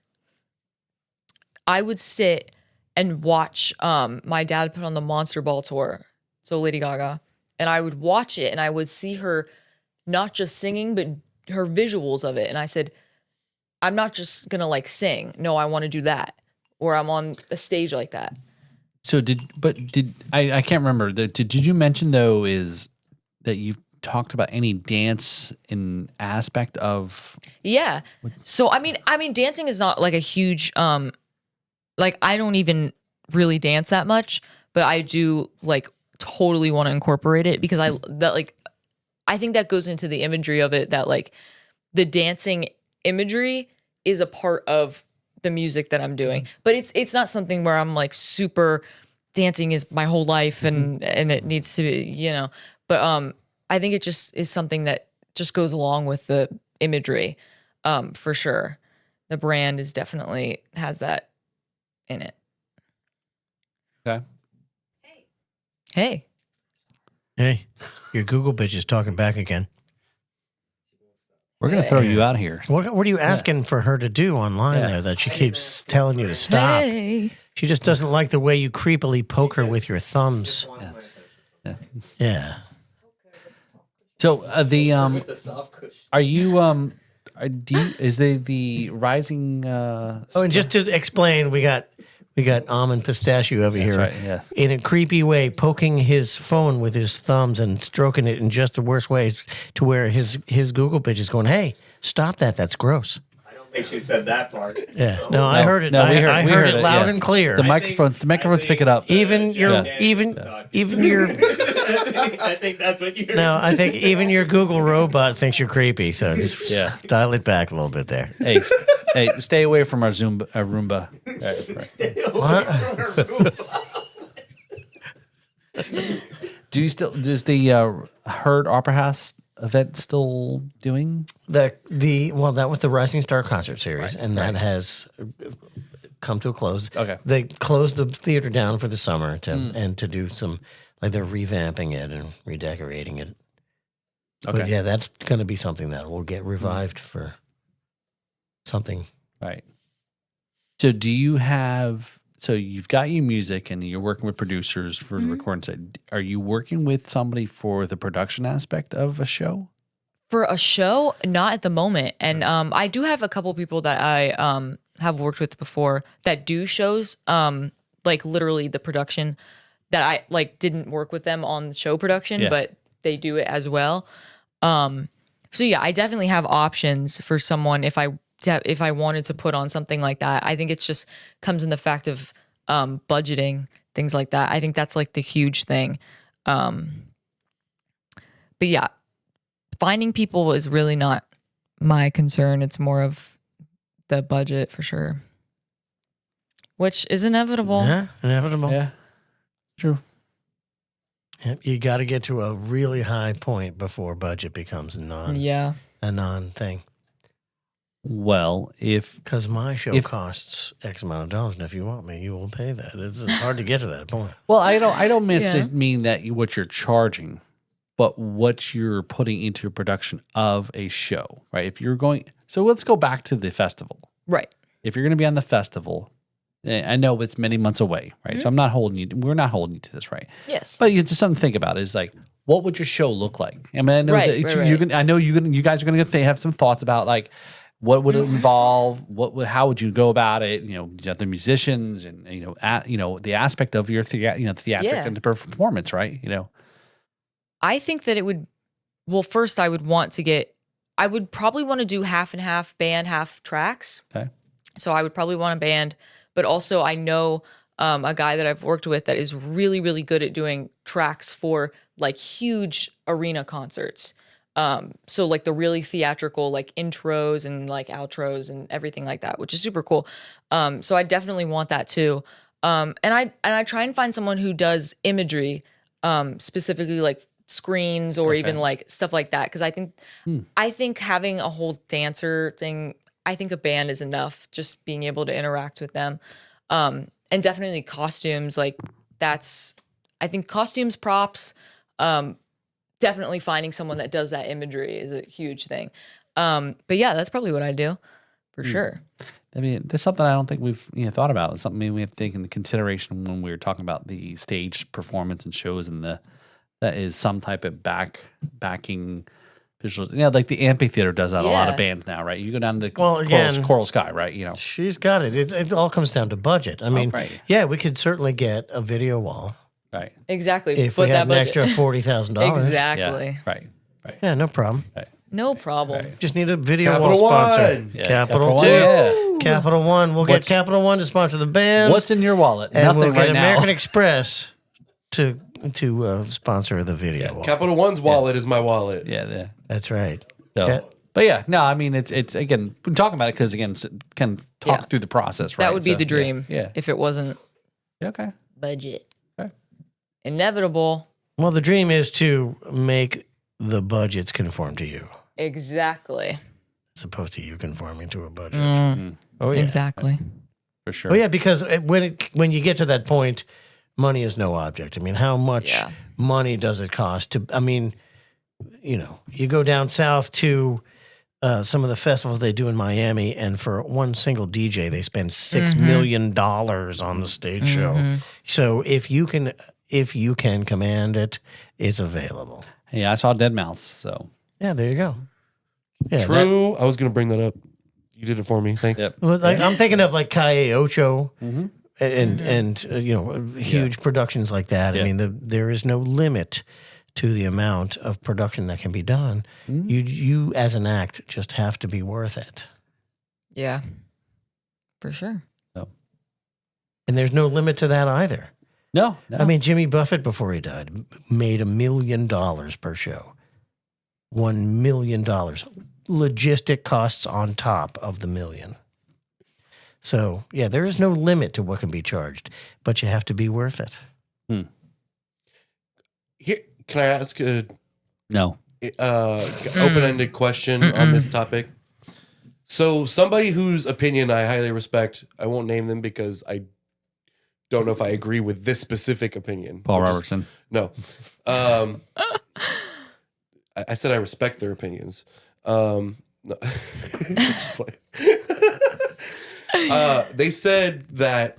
I would sit and watch my dad put on the Monster Ball tour, so Lady Gaga, and I would watch it and I would see her not just singing, but her visuals of it. And I said, I'm not just gonna like sing. No, I want to do that, or I'm on a stage like that. So I can't remember. Did you mention though is that you've talked about any dance in aspect of? Yeah. So I mean, dancing is not like a huge like I don't even really dance that much, but I do like totally want to incorporate it because I think that goes into the imagery of it, that like the dancing imagery is a part of the music that I'm doing. But it's not something where I'm like super dancing is my whole life and it needs to be, but I think it just is something that just goes along with the imagery, for sure. The brand is definitely has that in it. Okay. Hey. Hey, your Google bitch is talking back again. We're gonna throw you out here. What are you asking for her to do online there that she keeps telling you to stop? Hey. She just doesn't like the way you creepily poke her with your thumbs. Yeah. Yeah. So are you is the rising Oh, and just to explain, we got almond pistachio over here right, yeah. in a creepy way, poking his phone with his thumbs and stroking it in just the worst ways to where his Google bitch is going, "Hey, stop that! That's gross." I don't think she said that part. Yeah, no, I heard it. No, we I we heard it loud yeah. and clear. The microphones pick it up. even your Yeah. even your I think that's what you heard. no, I think even your Google robot thinks you're creepy. So just Yeah. dial it back a little bit there. Hey, stay away from our Roomba. Does the Herd Opera House event still doing? That was the Rising Star concert series, and that has come to a close. Okay. They closed the theater down for the summer to do some, like, they're revamping it and redecorating it. Okay. But yeah, that's going to be something that will get revived for something. Right. So so you've got your music and you're working with producers for the recording side. Are you working with somebody for the production aspect of a show? For a show, not at the moment. And I do have a couple people that I have worked with before that do shows, like literally the production that I like didn't work with them on the show production, but they do it as well. So yeah, I definitely have options for someone if I wanted to put on something like that. I think it's just comes in the fact of budgeting, things like that. I think that's like the huge thing. But yeah, finding people is really not my concern. It's more of the budget for sure, which is inevitable. Yeah, inevitable. Yeah. True. Yep, you got to get to a really high point before budget becomes a non thing. Well, Because my show costs X amount of dollars, and if you want me, you will pay that. It's hard to get to that point. I don't mean that what you're charging, but what you're putting into production of a show, right? If you're going, so let's go back to the festival. Right. If you're going to be on the festival, I know it's many months away, right? So we're not holding you to this, right? Yes. But it's just something to think about is like, what would your show look like? I mean, I know I know you guys are going to have some thoughts about like, what would it involve? How would you go about it? You know, you have the musicians and the aspect of your theatric and the performance, right? You know, I think that it would. Well, first I would probably want to do half and half band, half tracks. Okay. So I would probably want a band, but also I know a guy that I've worked with that is really, really good at doing tracks for like huge arena concerts. So like the really theatrical, like intros and like outros and everything like that, which is super cool. So I definitely want that too. And I try and find someone who does imagery, specifically like screens or even like stuff like that. Cause I think having a whole dancer thing, I think a band is enough, just being able to interact with them. And definitely costumes, like I think costumes, props, definitely finding someone that does that imagery is a huge thing. But yeah, that's probably what I do for sure. I mean, there's something I don't think we've thought about. It's something we have to take into consideration when we were talking about the stage performance and shows and that is some type of backing visuals. Yeah, like the amphitheater does that. A lot of bands now, right? You go down to Coral Sky, right? You know, She's got it. It all comes down to budget. I mean, right. yeah, we could certainly get a video wall right? Exactly. if Put we had that an budget. extra $40,000. Exactly. Yeah, right. Yeah, no problem. No problem. Just need a video Capital wall sponsor. One. Yeah, Capital One, Two. yeah. Capital One. We'll get Capital One to sponsor the band. What's in your wallet? And Nothing we'll get right American now. Express to sponsor the video wall. Capital One's wallet is my wallet. Yeah. That's right. So, Yeah. but yeah, no, I mean, it's again, we're talking about it because again, can talk Yeah. through the process, right? That would be So, the dream. Yeah. If it wasn't Okay. budget. Okay. Inevitable. Well, the dream is to make the budgets conform to you, Exactly. as opposed to you conforming to a budget. Mm. Oh yeah. Exactly. For sure. Oh yeah, because when you get to that point, money is no object. I mean, how much money does it cost to? I mean, you go down south to some of the festivals they do in Miami, and for one single DJ, they spend $6 million on the stage show. So if you can command it, it's available. Yeah, I saw Dead Mouse. So Yeah, there you go. Yeah, True. I was going to bring that up. You did it for me. Thanks. Yep. Well, like, I'm thinking of like Calle Ocho and huge productions like that. Yeah. I mean, there is no limit to the amount of production that can be done. You as an act just have to be worth it. Yeah, for sure. And there's no limit to that either. No. I mean, Jimmy Buffett, before he died, made $1 million per show. $1 million. Logistic costs on top of the million. So, yeah, there is no limit to what can be charged, but you have to be worth it. Here, can I ask a no. open-ended question on this topic? So somebody whose opinion I highly respect, I won't name them because I don't know if I agree with this specific opinion. Paul which is- Robertson. No. I said I respect their opinions. No. Just play. They said that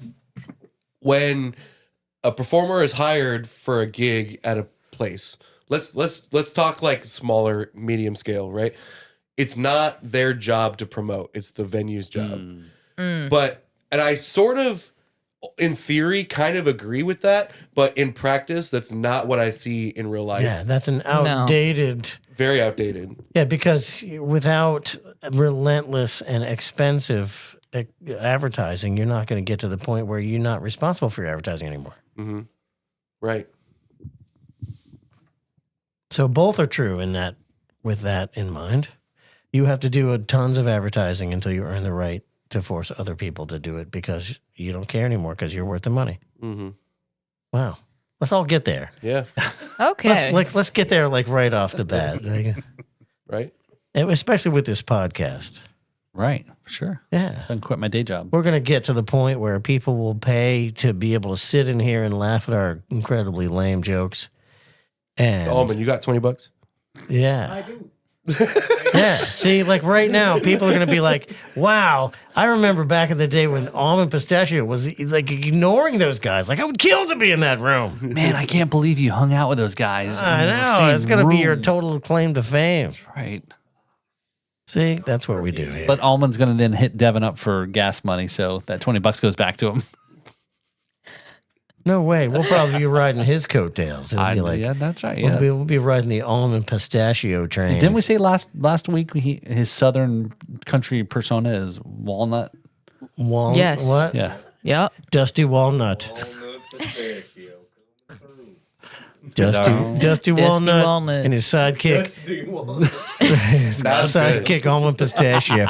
when a performer is hired for a gig at a place, let's talk like smaller, medium scale, right? It's not their job to promote; it's the venue's job. But and I sort of, in theory, kind of agree with that, but in practice, that's not what I see in real life. Yeah, that's an outdated... Very outdated. Yeah, because without relentless and expensive advertising, you're not going to get to the point where you're not responsible for your advertising anymore. Mm-hmm. Right. So both are true in that. With that in mind, you have to do tons of advertising until you earn the right to force other people to do it because you don't care anymore because you're worth the money. Mm-hmm. Wow. Let's all get there. Yeah. Okay. Let's get there like right off the bat. Right. And especially with this podcast. Right. Sure. Yeah. So I can quit my day job. We're going to get to the point where people will pay to be able to sit in here and laugh at our incredibly lame jokes. And Almond, you got $20? yeah. I do. Yeah. See, like right now, people are going to be like, wow, I remember back in the day when Almond Pistachio was like ignoring those guys. Like, I would kill to be in that room. Man, I can't believe you hung out with those guys. I in the know. same It's going to be your room. total claim to fame. Right. See, that's what we do here. But Almond's going to then hit Devin up for gas money, so that $20 goes back to him. No way. We'll probably be riding his coattails. It'll be like, yeah, that's right. we'll, Yeah. we'll be riding the Almond Pistachio train. Didn't we say last week his southern country persona is walnut? Yes. What? Yeah. Yep. Dusty Walnut. Walnut pistachio coming through. Dusty Walnut, Walnut. and his sidekick, Let's do one. his That's good. sidekick Almond Pistachio.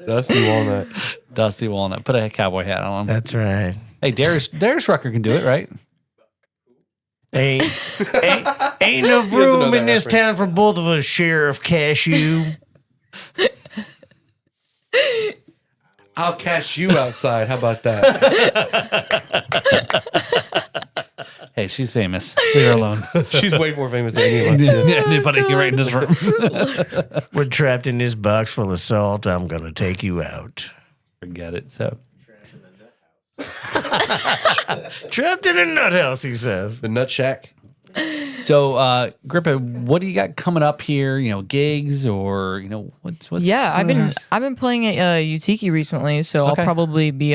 Dusty Walnut. Dusty Walnut. Put a cowboy hat on him. That's right. Hey, Darius Rucker can do it, right? Ain't no room another in this reference. town for both of us, Sheriff Cashew. I'll cash you outside. How about that? Hey, she's famous. Leave her alone. She's way more famous than any of us. Anybody here right in this room. We're trapped in this box full of salt. I'm going to take you out. Forget it. So Trapped in a nut house, he says. The Nut Shack. Grippa, what do you got coming up here? You know, gigs or what's Yeah, I've what been playing at Utiki recently, so Okay. I'll probably be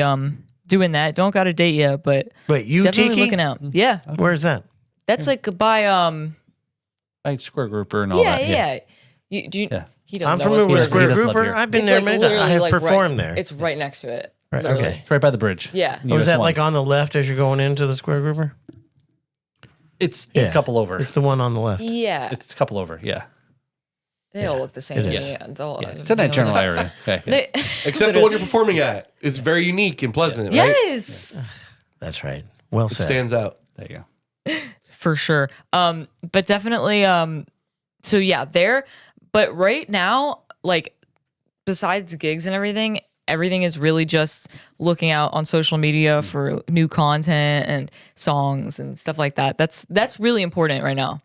doing that. Don't got a date yet, but Wait, you definitely Tiki? looking out. Yeah, Where's that? that's like by like Square Grouper and all yeah, that. yeah. Do you? Yeah. He doesn't I'm know familiar what with He Square doesn't live Grouper. here. I've been It's there like many times. I literally have like performed right, there. It's right next to it. Right, literally. okay. It's right by the bridge. Yeah. Oh, is that US1. like on the left as you're going into the Square Grouper? It's Yeah. a couple over. It's the one on the left. Yeah, It's a couple over. Yeah. they all look the same. it to is. me. Yeah, It's in that general area. Okay. Yeah. Except the one you're performing at. It's very unique and pleasant, right? Yes, That's right. Well It said. stands out. There you go. for sure. But definitely. So yeah, there. But right now, like, besides gigs and everything is really just looking out on social media for new content and songs and stuff like that. That's really important right now.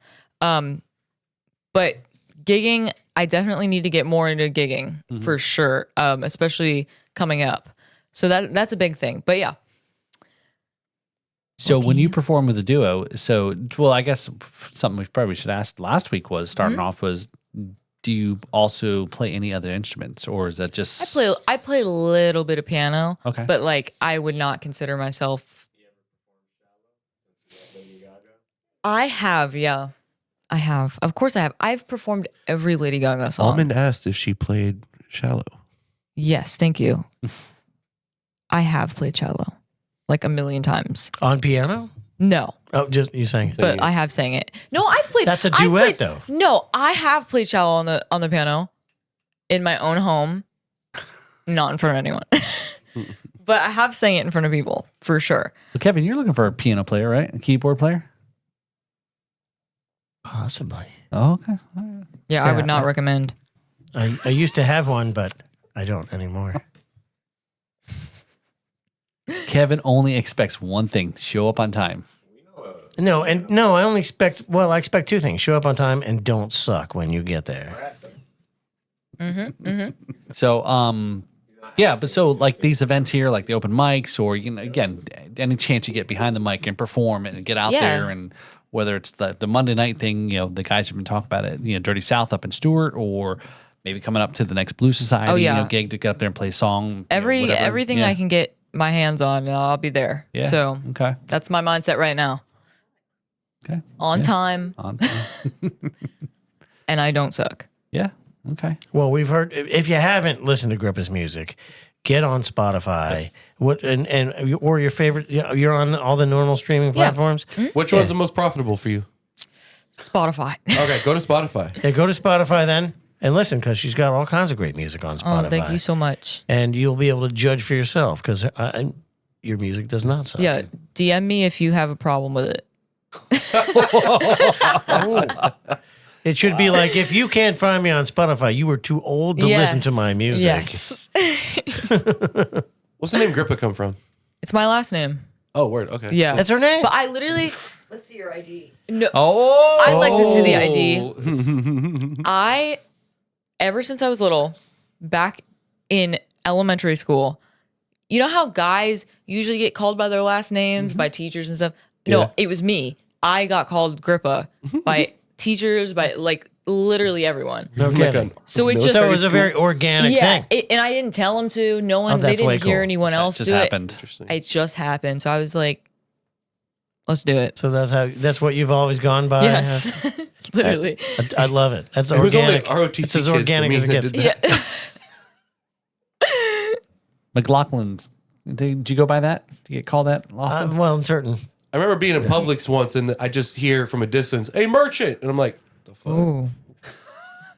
But gigging, I definitely need to get more into gigging for sure, especially coming up. So that's a big thing. But yeah. So when you perform with a duo, I guess something we probably should ask last week was starting off was, do you also play any other instruments, or is that just I play a little bit of piano. Okay. But like I would not consider myself. I have, yeah. I have. Of course I have. I've performed every Lady Gaga song. Almond asked if she played Shallow. Yes, thank you. I have played cello like a million times. On piano? No, Oh, just you sang it. but I have sang it. No, I've played. That's a I've duet, played- though. No, I have played cello on the piano in my own home, not in front of anyone. But I have sang it in front of people for sure. Well, Kevin, you're looking for a piano player, right? A keyboard player? Possibly. Oh, okay. All right. Yeah, I Yeah, would not I- recommend. I used to have one, but I don't anymore. Kevin only expects one thing: show up on time. No, I only expect, I expect two things. Show up on time and don't suck when you get there. So, yeah, but so like these events here, like the open mics, or again, any chance you get behind the mic and perform and get out Yeah. there, and whether it's the Monday night thing, the guys have been talking about it, Dirty South up in Stewart, or maybe coming up to the next Blues Society, Oh, yeah. gig to get up there and play a song. whatever. Everything Yeah. I can get my hands on, I'll be there. Yeah. So Okay. that's my mindset right now. Okay. On Yeah. time, On. and I don't suck. Yeah. Okay. Well, we've heard, if you haven't listened to Grippa's music, get on Spotify. Or your favorite, you're on all the normal streaming Yeah. platforms. Which one's the most profitable for you? Spotify. Okay, go to Spotify. Yeah, go to Spotify then and listen, because she's got all kinds of great music on Spotify. Oh, thank you so much. And you'll be able to judge for yourself, because your music does not suck. Yeah, DM me if you have a problem with it. It should be like, if you can't find me on Spotify, you were too old to listen to my music. Yes. What's the name Grippa come from? It's my last name. Oh, word. Okay. Yeah. That's her name? But I literally, Let's see your ID. no, Oh, I'd like to see the ID. Ever since I was little, back in elementary school, you know how guys usually get called by their last names by teachers and stuff? No, Yeah. it was me. I got called Grippa by teachers, by like literally everyone. No Like kidding. So it military just- So it was a school? very organic Yeah, thing. and I didn't tell them to. No one, Oh, they that's way didn't hear cool. anyone else just do happened. Interesting. it. It just happened. So I was like, let's do it. So that's what you've always gone by? Yes, literally. I love it. That's It was only organic. ROTC It's as kids for organic me as it that gets. did that. Yeah. McLaclin. Did you go by that? Do you get called that often? Well, in certain. I remember being in Publix once and I just hear from a distance, "Hey, merchant," and I'm like, "The fuck." Ooh,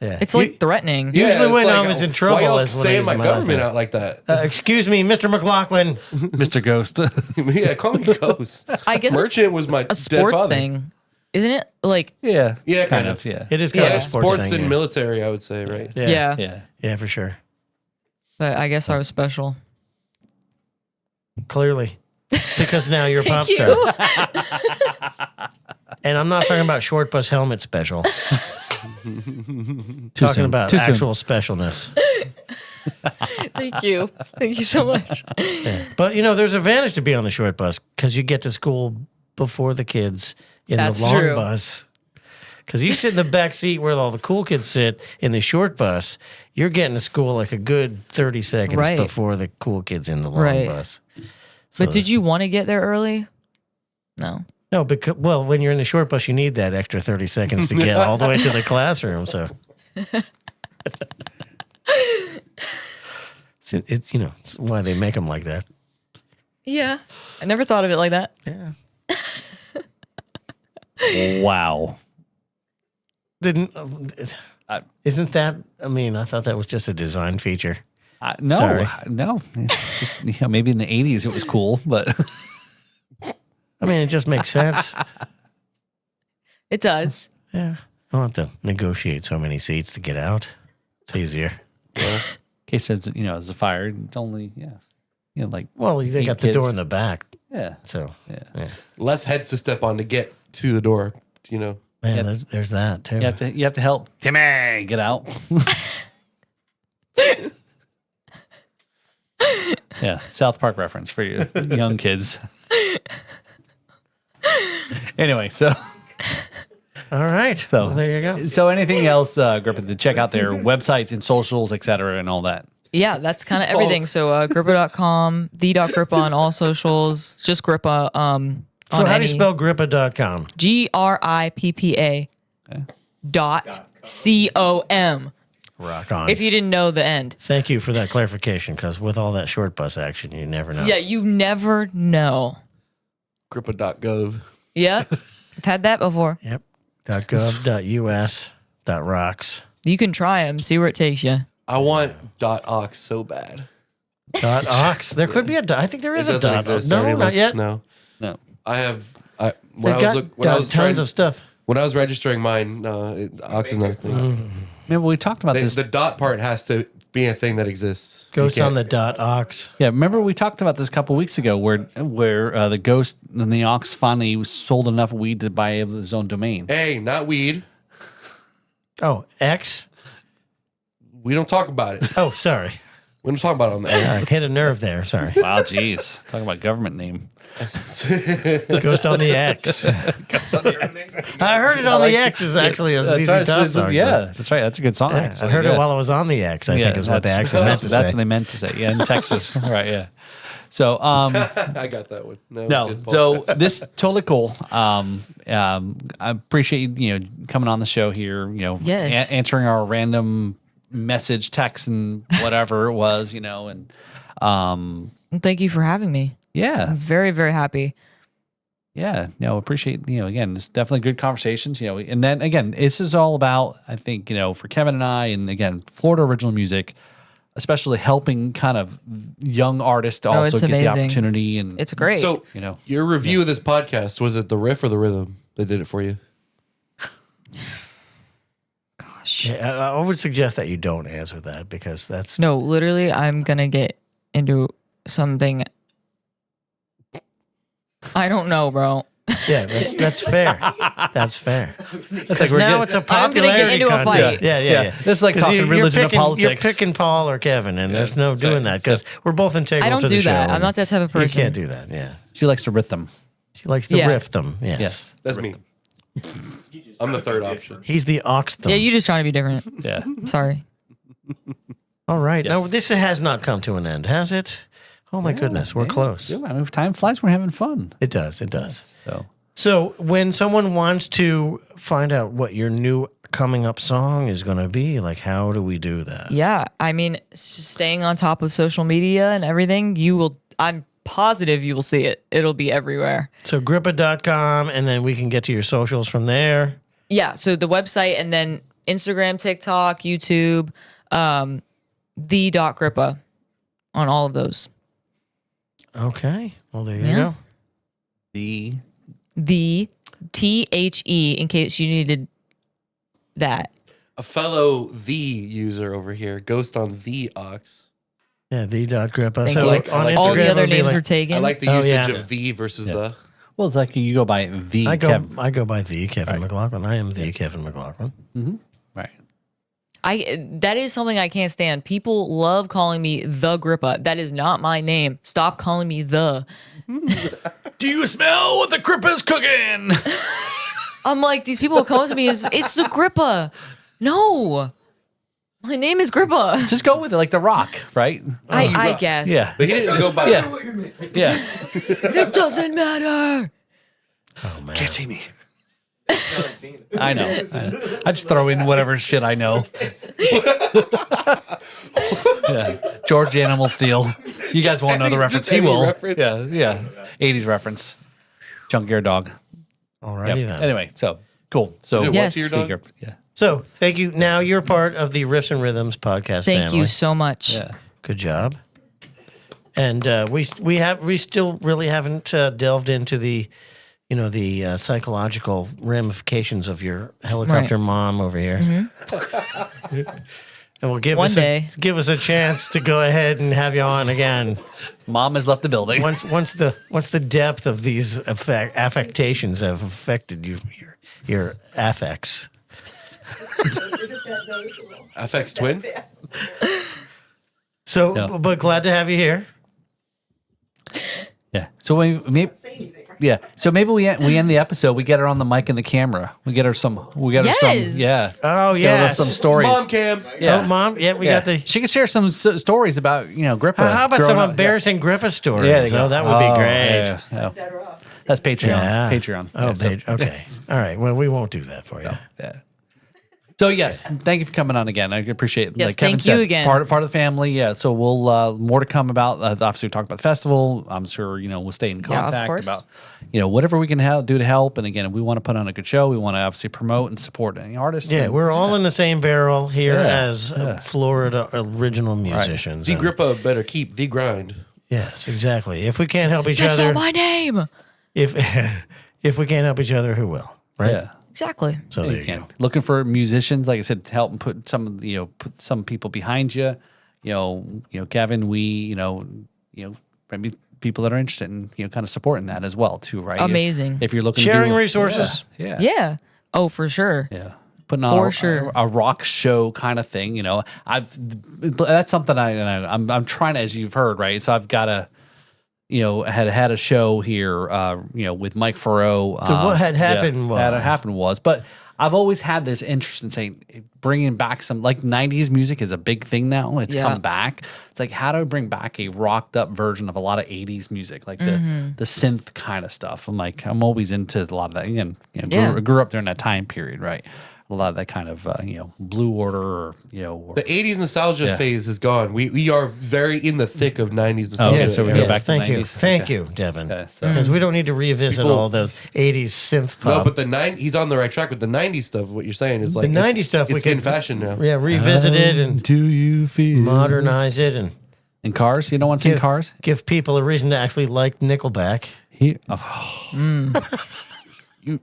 Yeah. it's like threatening. Usually it's when I was in trouble, why y'all is when I saying used my my last government name. out like that? Excuse me, Mr. McLaclin. Mr. Ghost. Yeah, call me Ghost. I guess Merchant it's was my a dead sports father. thing, isn't it? Like, yeah. Yeah, kind of. Yeah. It is kind Yeah, of a sports, sports thing, and yeah. military, I would say, right? Yeah. yeah. Yeah. For sure. But I guess I was special. Clearly. Because now you're a pop Thank star. you. And I'm not talking about short bus helmet special. Too Talking soon. about Too soon. actual specialness. Thank you. Thank you so much. Yeah. But there's advantage to be on the short bus because you get to school before the kids in That's the long true. bus. Because you sit in the back seat where all the cool kids sit in the short bus, you're getting to school like a good 30 seconds Right. before the cool kids in the long Right. bus. So But did you want to get there early? No. No, because when you're in the short bus, you need that extra 30 seconds to get all the way to the classroom. So it's it's why they make them like that. Yeah. I never thought of it like that. Yeah. Wow. Didn't I- isn't that? I mean, I thought that was just a design feature. No, Sorry. no. It's just maybe in the 80s it was cool, but I mean, it just makes sense. It does. Yeah, I don't have to negotiate so many seats to get out. It's easier. in case there's a fire, it's only like Well, they 8 got the kids. door in the back, Yeah. so Yeah. Less heads to step on to get to the door, Man, there's that too. You have to help Timmy get out. Yeah, South Park reference for you young kids. Anyway, so All right. So- Well, there you go. so anything else, Grippa, to check out their websites and socials, etc., and all that. Yeah, that's kind of everything. So grippa.com, the.grippa on all socials, just Grippa. So how do you spell grippa.com? GRIPPA .com. Rock on. If you didn't know the end. Thank you for that clarification, because with all that short bus action, you never know. Yeah, you never know. Grippa.gov. Yeah, I've had that before. Yep. .gov.us. .rocks. You can try them, see where it takes you. I want .ox so bad. .ox. There could be a dot. I think there is a It doesn't dot. exist No, already, not Lex. yet. No. No. I have. They've got tons of stuff. When I was registering mine, ox is not a thing. Remember we talked about this. The dot part has to be a thing that exists. Ghost You on can't- the .ox. Yeah, remember we talked about this a couple weeks ago, where the ghost and the ox finally sold enough weed to buy his own domain. Hey, not weed. Oh, X? We don't talk about it. Oh, sorry. We don't talk about it on the air. Hit a nerve there. Sorry. Wow, jeez, talking about government name. Ghost on the X. I heard it on the X is actually a ZZ Top song. Yeah, that's right. That's a good song. Yeah, actually. I heard Yeah. it while I was on the X, I think is what they actually meant to That's say. what they meant to say. Yeah, in Texas. Right, yeah. So, I got that one. That was no, good, Paul. so this totally cool. I appreciate you coming on the show here. Yes. Answering our random message, text, and whatever it was. And Well, thank you for having me. yeah, I'm very, very happy. yeah. No, appreciate again. It's definitely good conversations. And then again, this is all about I think for Kevin and I, and again, Florida original music. Especially helping kind of young artists to also it's get the amazing. opportunity, and It's great. So, your review of this podcast, was it the riff or the rhythm that did it for you? Gosh. Yeah, I would suggest that you don't answer that because that's No, literally, I'm going to get into something. I don't know, bro. that's fair. That's fair. That's like we're Now getting- it's a I'm gonna get popularity into a contest. fight. Yeah. This is like 'Cause talking religion and politics. You're picking Paul or Kevin, and there's no doing that because we're both integral I don't to the do show. that. I'm and not that type of You person. can't do that. Yeah, She likes to rhythm. she likes to Yeah. riff them. Yes. Yes. That's me. I'm the third option. He's the ox them. Yeah, you just trying to be different. Yeah. Sorry. All right. Now Yes. this has not come to an end, has it? Oh my goodness, we're close. Yeah, I mean, if time flies, we're having fun. It does. It does. So So when someone wants to find out what your new coming up song is going to be, like, how do we do that? Yeah, I mean, staying on top of social media and everything, I'm positive you will see it. It'll be everywhere. So grippa.com, and then we can get to your socials from there. Yeah, so the website and then Instagram, TikTok, YouTube, the.grippa on all of those. Okay. Well, there you Yeah. go. the The THE in case you needed that. A fellow the user over here, Ghost on the Ox. Yeah, the.grippa. Thank So you. like on I like All Instagram, the other it'll be names like, are taken. I like the Oh, usage yeah. of the versus the. well, it's like you go by the I go Kevin. by the Kevin McLaclin. I am the Kevin McLaclin. Right. That is something I can't stand. People love calling me the Grippa. That is not my name. Stop calling me the. Do you smell what the Grippa's cooking? I'm like, these people come to me as it's the Grippa. No. My name is Grippa. Just go with it, like The Rock, right? I guess. Yeah. But he didn't go by. Yeah. Yeah. It doesn't matter. Oh, man. Can't see me. I know. I just throw in whatever shit I know. Yeah. George Animal Steel. You guys won't know the reference. He any will. reference? Yeah. 80s reference. Junkyard dog. Alrighty Yep. then. Anyway, so cool. So Did Yes. what to your dog? Speaker. Yeah. So thank you. Now you're part of the Riffs and Rhythms podcast Thank family. you so much. Yeah. Good job. And we still really haven't delved into the psychological ramifications of your helicopter mom over here. And we'll give One us day. give us a chance to go ahead and have you on again Mom has left the building. once the depth of these affectations have affected you, your affects. FX Twin. So, Yeah. but glad to have you here. Yeah. So maybe we end the episode. We get her on the mic and the camera. We get her some. Yes. Yeah. Oh, Get her yeah. some stories. Mom cam. Yeah. Oh, Mom. Yeah, we got the. She can share some stories about Grippa. How about some growing up. embarrassing Grippa stories? Yeah, there you Oh, go. that would be Oh, great. yeah. That's Patreon. Yeah. Patreon. Oh, Yeah, so- okay. All right. Well, we won't do that for you. Yeah. So yes, thank you for coming on again. I appreciate it. Yes, Like Kevin thank you said, again. Part of the family. Yeah. So we'll more to come about. Obviously, we talked about the festival. I'm sure we'll stay in Yeah, of contact course. about whatever we can do to help. And again, we want to put on a good show. We want to obviously promote and support any artists. Yeah, and- we're all in the same barrel here Yeah, as Florida original musicians. The And- Grippa better keep the grind. Yes, exactly. If we can't help each That's other, not my name. if if we can't help each other, who will? Right. Yeah. Exactly. So there You you can. go. Looking for musicians, like I said, to help and put some, put some people behind you. Kevin, we, maybe people that are interested in, kind of supporting that as well, too, right? Amazing. If you're looking Sharing to do, resources. Yeah. Yeah. Oh, for sure. Yeah. Putting on For a, sure. a rock show kind of thing, that's something I'm trying to, as you've heard, right? So I've got a, had a show here, with Mike Farrow. So what had happened was, but I've always had this interest in saying, bringing back some, like 90s music is a big thing now. It's Yeah. come back. It's like, how do I bring back a rocked up version of a lot of 80s music, like the synth kind of stuff? I'm always into a lot of that. Again, Yeah. grew up during that time period, right? A lot of that kind of, Blue Order, or. The 80s nostalgia Yeah. phase is gone. We are very in the thick of 90s nostalgia. Okay, so we go era. back to Thank you. 90s. Thank Okay. you, Devin. Okay, so- Because we don't need to revisit People- all those 80s synth pop. No, but he's on the right track with the 90s stuff. What you're saying is like The 90s stuff we It's in can- fashion now. yeah, revisit it and Do you feel modernize it and in Cars? You don't want to see Cars? give people a reason to actually like Nickelback.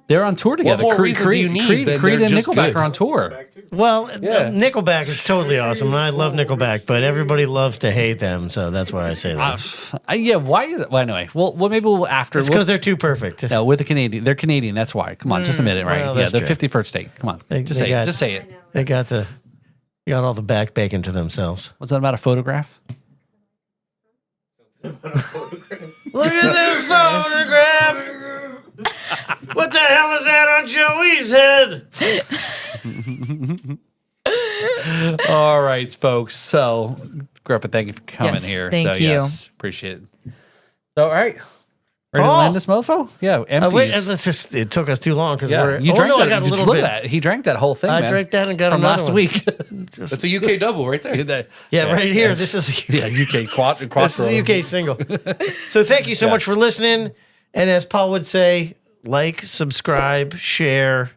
They're on tour together. more reason do you need Creed, than Creed they're and just Nickelback good? are on tour. Well, Yeah. Nickelback is totally awesome, and I love Nickelback, but everybody loves to hate them, so that's why I say that. Yeah, why is it? Well, anyway, well, maybe we'll after. It's because they're too perfect. No, with the Canadian, they're Canadian. That's why. Come on, just admit it, right? Well, Yeah, that's they're true. 51st state. Come on, They just say got- it. Just say it. They got all the back bacon to themselves. Was that about a photograph? Look at this photograph. What the hell is that on Joey's head? All right, folks. So, Grippa, thank you for coming Yes, here. thank so, you. Yes, appreciate it. So, all right. Ready to Paul. land this mofo? Yeah, empties. Wait, it took us too long because Yeah, we're. you Oh, drank no, that. I got a Just little look bit. at that. He drank that whole thing, I man, drank that and got from another last one. week. That's a UK double right there. Yeah, right here. Yes. This is Yeah, UK quad. this is a UK single. So thank you so much for listening. And as Paul would say, like, subscribe, share,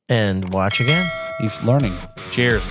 and watch again. He's learning. Cheers.